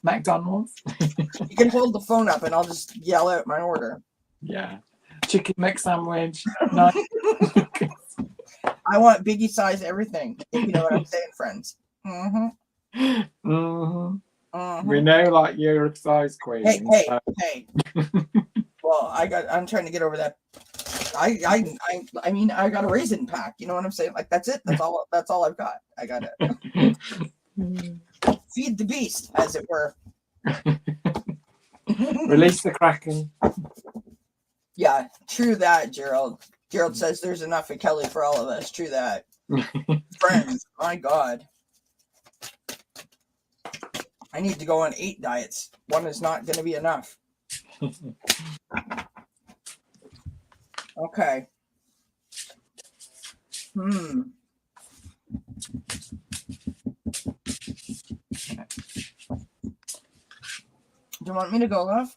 McDonald's. You can hold the phone up and I'll just yell out my order. Yeah. Chicken McSandwich. No. I want biggie size everything, if you know what I'm saying, friends. Mm-hmm. Mm-hmm. Mm-hmm. We know, like, you're a size queen. Hey. Well, I'm trying to get over that. I mean, I got a raisin pack. You know what I'm saying? Like, that's it. That's all I've got. I got it. Feed the beast, as it were. Release the Kraken. Yeah, true that, Gerald. Gerald says there's enough of Kelly for all of us. True that. Friends, my God. I need to go on 8 diets. One is not going to be enough. Okay. Do you want me to go, love?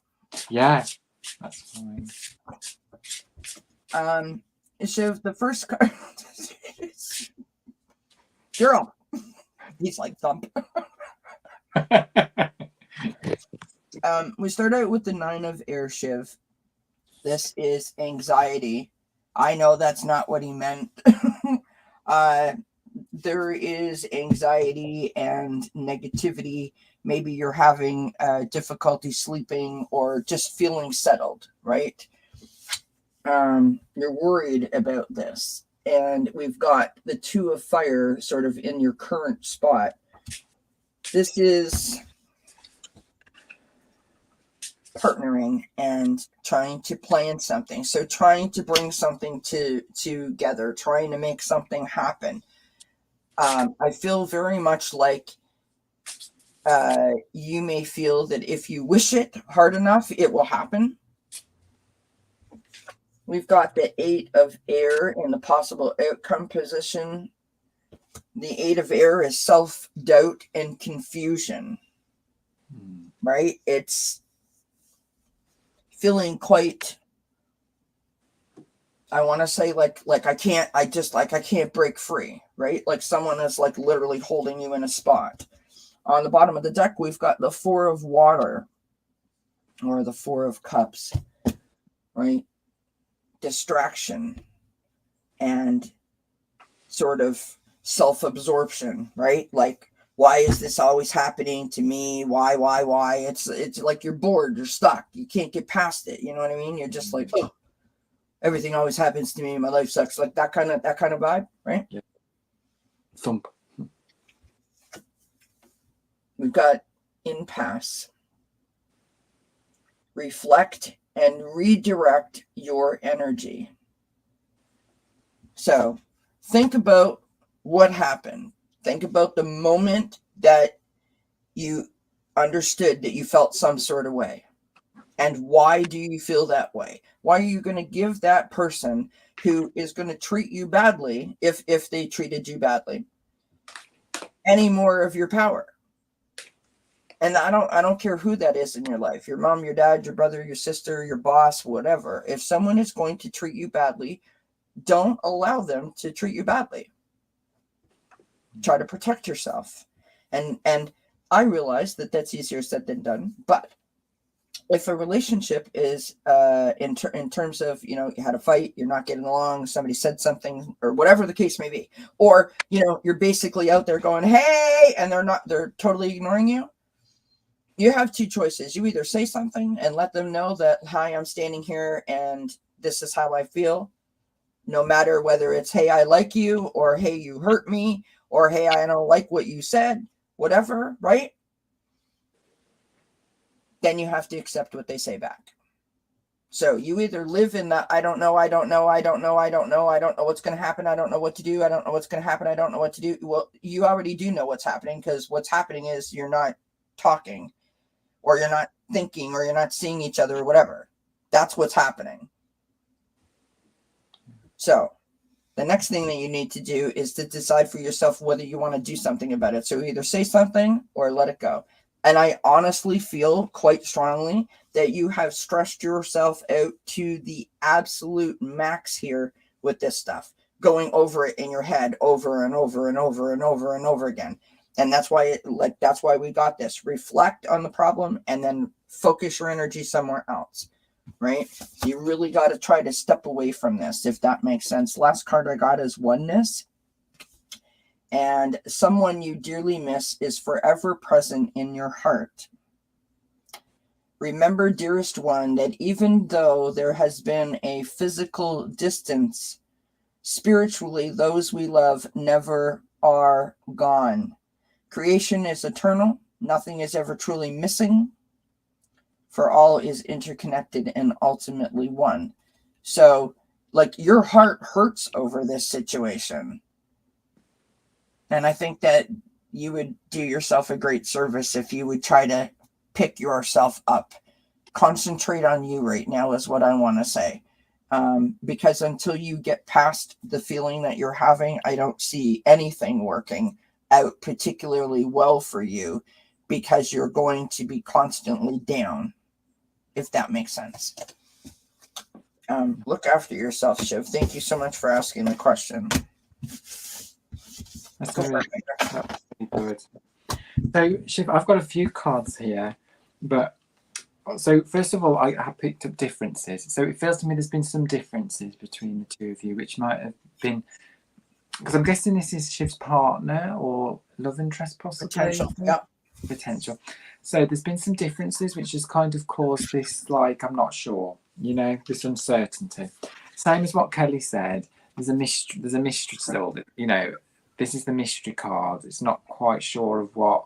Yeah, that's fine. So the first card, Gerald, he's like thump. We start out with the 9 of air, Shiv. This is anxiety. I know that's not what he meant. There is anxiety and negativity. Maybe you're having difficulty sleeping or just feeling settled, right? You're worried about this. And we've got the 2 of fire sort of in your current spot. This is partnering and trying to plan something. So trying to bring something together, trying to make something happen. I feel very much like you may feel that if you wish it hard enough, it will happen. We've got the 8 of air in the possible outcome position. The 8 of air is self-doubt and confusion, right? It's feeling quite, I want to say like I can't break free, right? Like someone is like literally holding you in a spot. On the bottom of the deck, we've got the 4 of water, or the 4 of cups, right? Distraction and sort of self-absorption, right? Like, why is this always happening to me? Why? It's like you're bored, you're stuck, you can't get past it. You know what I mean? You're just like, oh, everything always happens to me. My life sucks. Like that kind of vibe, right? Yeah. Thump. We've got impasse. Reflect and redirect your energy. So think about what happened. Think about the moment that you understood that you felt some sort of way. And why do you feel that way? Why are you going to give that person who is going to treat you badly, if they treated you badly, any more of your power? And I don't care who that is in your life, your mom, your dad, your brother, your sister, your boss, whatever. If someone is going to treat you badly, don't allow them to treat you badly. Try to protect yourself. And I realize that that's easier said than done, but if a relationship is in terms of, you had a fight, you're not getting along, somebody said something, or whatever the case may be, or you're basically out there going, hey, and they're totally ignoring you, you have two choices. You either say something and let them know that, hi, I'm standing here and this is how I feel, no matter whether it's, hey, I like you, or hey, you hurt me, or hey, I don't like what you said, whatever, right? Then you have to accept what they say back. So you either live in that, I don't know what's going to happen, I don't know what to do, I don't know what's going to happen, I don't know what to do. Well, you already do know what's happening, because what's happening is you're not talking, or you're not thinking, or you're not seeing each other, or whatever. That's what's happening. So the next thing that you need to do is to decide for yourself whether you want to do something about it. So either say something or let it go. And I honestly feel quite strongly that you have stressed yourself out to the absolute max here with this stuff, going over it in your head over and over and over and over and over again. And that's why that's why we got this. Reflect on the problem and then focus your energy somewhere else, right? So you really got to try to step away from this, if that makes sense. Last card I got is oneness. And someone you dearly miss is forever present in your heart. Remember, dearest one, that even though there has been a physical distance, spiritually, those we love never are gone. Creation is eternal. Nothing is ever truly missing, for all is interconnected and ultimately one. So, like, your heart hurts over this situation. And I think that you would do yourself a great service if you would try to pick yourself up. Concentrate on you right now is what I want to say. Because until you get past the feeling that you're having, I don't see anything working out particularly well for you, because you're going to be constantly down, if that makes sense. Look after yourself, Shiv. Thank you so much for asking the question. That's really good. So, Shiv, I've got a few cards here, but so first of all, I have picked up differences. So it feels to me there's been some differences between the two of you, which might have been, because I'm guessing this is Shiv's partner or love interest, possibly. Potential, yeah. Potential. So there's been some differences which has kind of caused this, like, I'm not sure, this uncertainty. Same as what Kelly said. There's a mystery still. This is the mystery card. It's not quite sure of what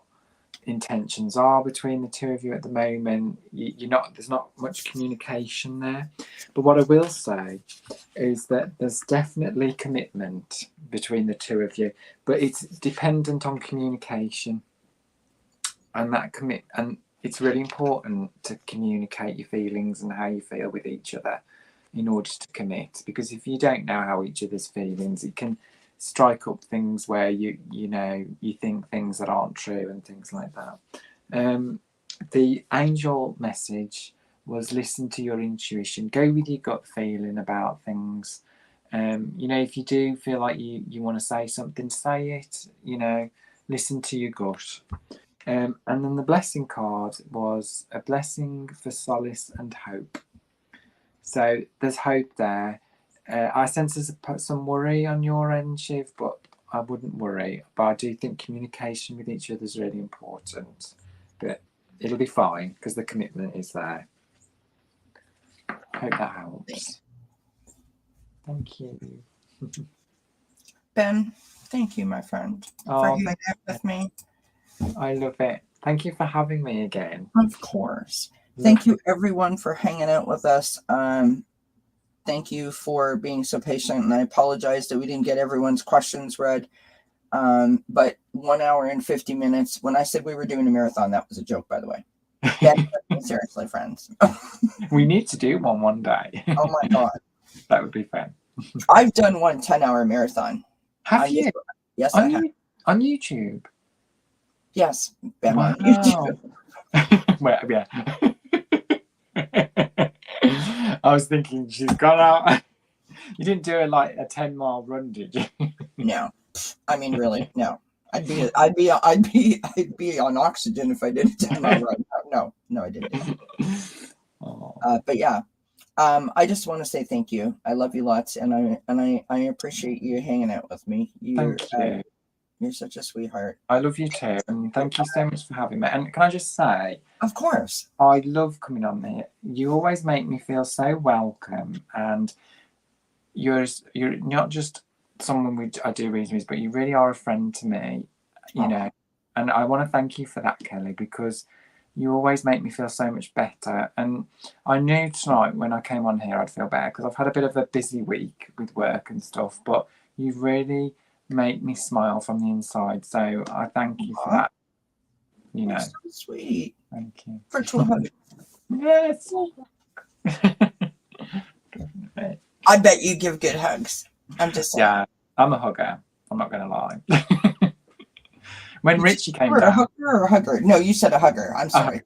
intentions are between the two of you at the moment. There's not much communication there. But what I will say is that there's definitely commitment between the two of you, but it's dependent on communication. And and it's really important to communicate your feelings and how you feel with each other in order to commit. Because if you don't know how each other's feelings, it can strike up things where you think things that aren't true and things like that. The angel message was listen to your intuition, go with your gut feeling about things. If you do feel like you want to say something, say it. Listen to your gut. And then the blessing card was a blessing for solace and hope. So there's hope there. I sense there's some worry on your end, Shiv, but I wouldn't worry. But I do think communication with each other is really important. But it'll be fine because the commitment is there. Hope that helps. Thank you. Ben, thank you, my friend, for hanging out with me. I love it. Thank you for having me again. Of course. Thank you, everyone, for hanging out with us. Thank you for being so patient, and I apologize that we didn't get everyone's questions read. But 1 hour and 50 minutes. When I said we were doing a marathon, that was a joke, by the way. Seriously, friends. We need to do one day. Oh my God. That would be fun. I've done one 10-hour marathon. Have you? Yes, I have. On YouTube? Yes, Ben, wow. on YouTube. Well, yeah. I was thinking she's gone out. You didn't do a 10-mile run, did you? No. I mean, really, no. I'd be on oxygen if I did a 10-mile run. No, I didn't. But yeah, I just want to say thank you. I love you lots, and I appreciate you hanging out with me. Thank you. You're such a sweetheart. I love you too, and thank you so much for having me. And can I just say, of course, I love coming on here. You always make me feel so welcome, and you're not just someone I do readings with, but you really are a friend to me, you know. And I want to thank you for that, Kelly, because you always make me feel so much better. And I knew tonight when I came on here I'd feel better because I've had a bit of a busy week with work and stuff, but you really make me smile from the inside. So I thank you for that. You know. So sweet. Thank you. Virtual hug. Yes. I bet you give good hugs. I'm just saying. Yeah, I'm a hugger. I'm not going to lie. When Richie came down. A hugger or a hugger? No, you said a hugger. I'm sorry.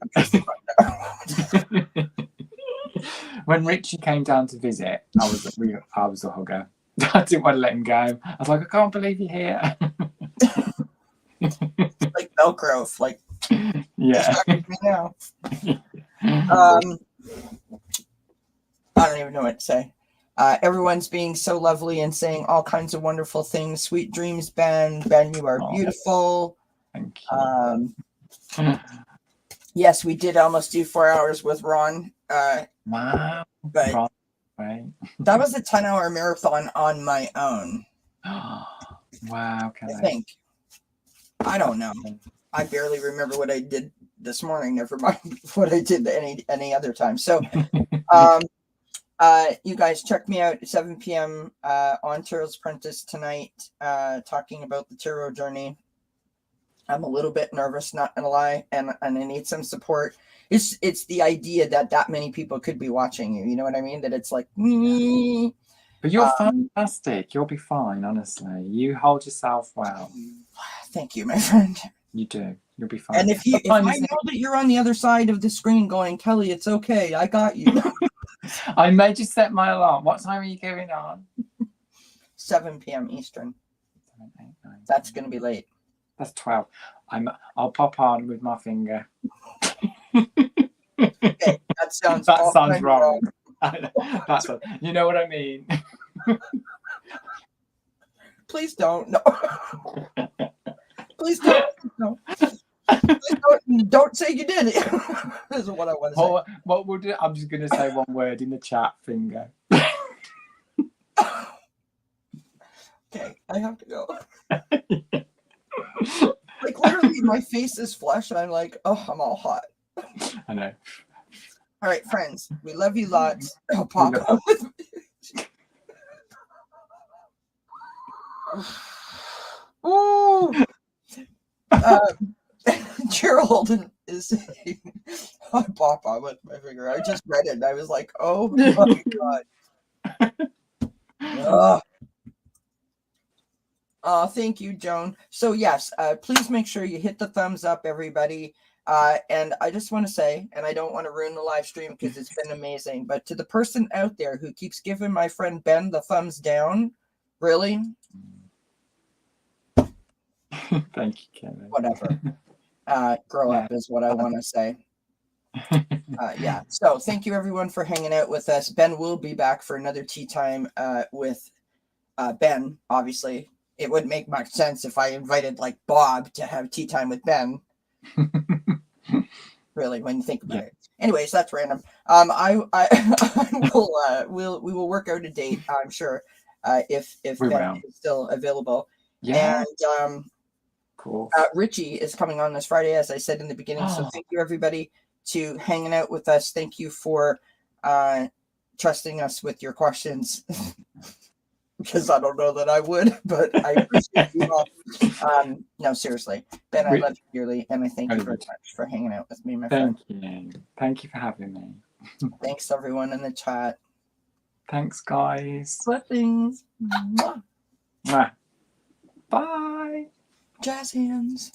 When Richie came down to visit, I was a hugger. I didn't want to let him go. I was like, I can't believe you're here. Like Velcro, like yeah. Me now. I don't even know what to say. Everyone's being so lovely and saying all kinds of wonderful things. Sweet dreams, Ben. Ben, you are beautiful. Thank you. Yes, we did almost do 4 hours with Ron. Wow. But that was a 10-hour marathon on my own. Wow. I think. I don't know. I barely remember what I did this morning. Never mind what I did any other time. So, you guys check me out at 7 p.m. On Tarot's Apprentice tonight, talking about the tarot journey. I'm a little bit nervous, not gonna lie, and I need some support. It's the idea that many people could be watching you. You know what I mean? That it's like me. But you're fantastic. You'll be fine, honestly. You hold yourself well. Thank you, my friend. You do. You'll be fine. And if I know that you're on the other side of the screen going, Kelly, it's okay. I got you. I made you set my alarm. What time are you going on? 7 p.m. Eastern. 7, 8, 9, That's going to be late. That's 12. I'll pop on with my finger. Okay, that sounds wrong. You know what I mean. Please don't. No. Please don't. No. Please don't say you did it. This is what I want to say. What we'll do, I'm just going to say one word in the chat, finger. Okay, I have to go. Like literally my face is flush and I'm like, oh, I'm all hot. I know. All right, friends, we love you lots. Oh, Papa. Ooh. Gerald is saying, I Papa with my finger. I just read it and I was like, oh my God. Thank you, Joan. So yes, please make sure you hit the thumbs up, everybody. And I just want to say, and I don't want to ruin the live stream because it's been amazing, but to the person out there who keeps giving my friend Ben the thumbs down, really? Thank you, Kevin. Whatever. Grow up is what I want to say. Yeah. So thank you everyone for hanging out with us. Ben will be back for another tea time with Ben, obviously. it wouldn't make much sense if I invited like Bob to have tea time with Ben. Really, when you think about it. Anyways, that's random. I we will work out a date, I'm sure, if Ben is still available. Yeah. And cool. Richie is coming on this Friday, as I said in the beginning. So thank you, everybody, to hanging out with us. Thank you for trusting us with your questions. Because I don't know that I would, but I appreciate you all. No, seriously, Ben, I love you dearly, and I thank you very much for hanging out with me, my friend. Thank you for having me. Thanks, everyone in the chat. Thanks, guys. Blessings. Mwah. Bye. Jazz hands.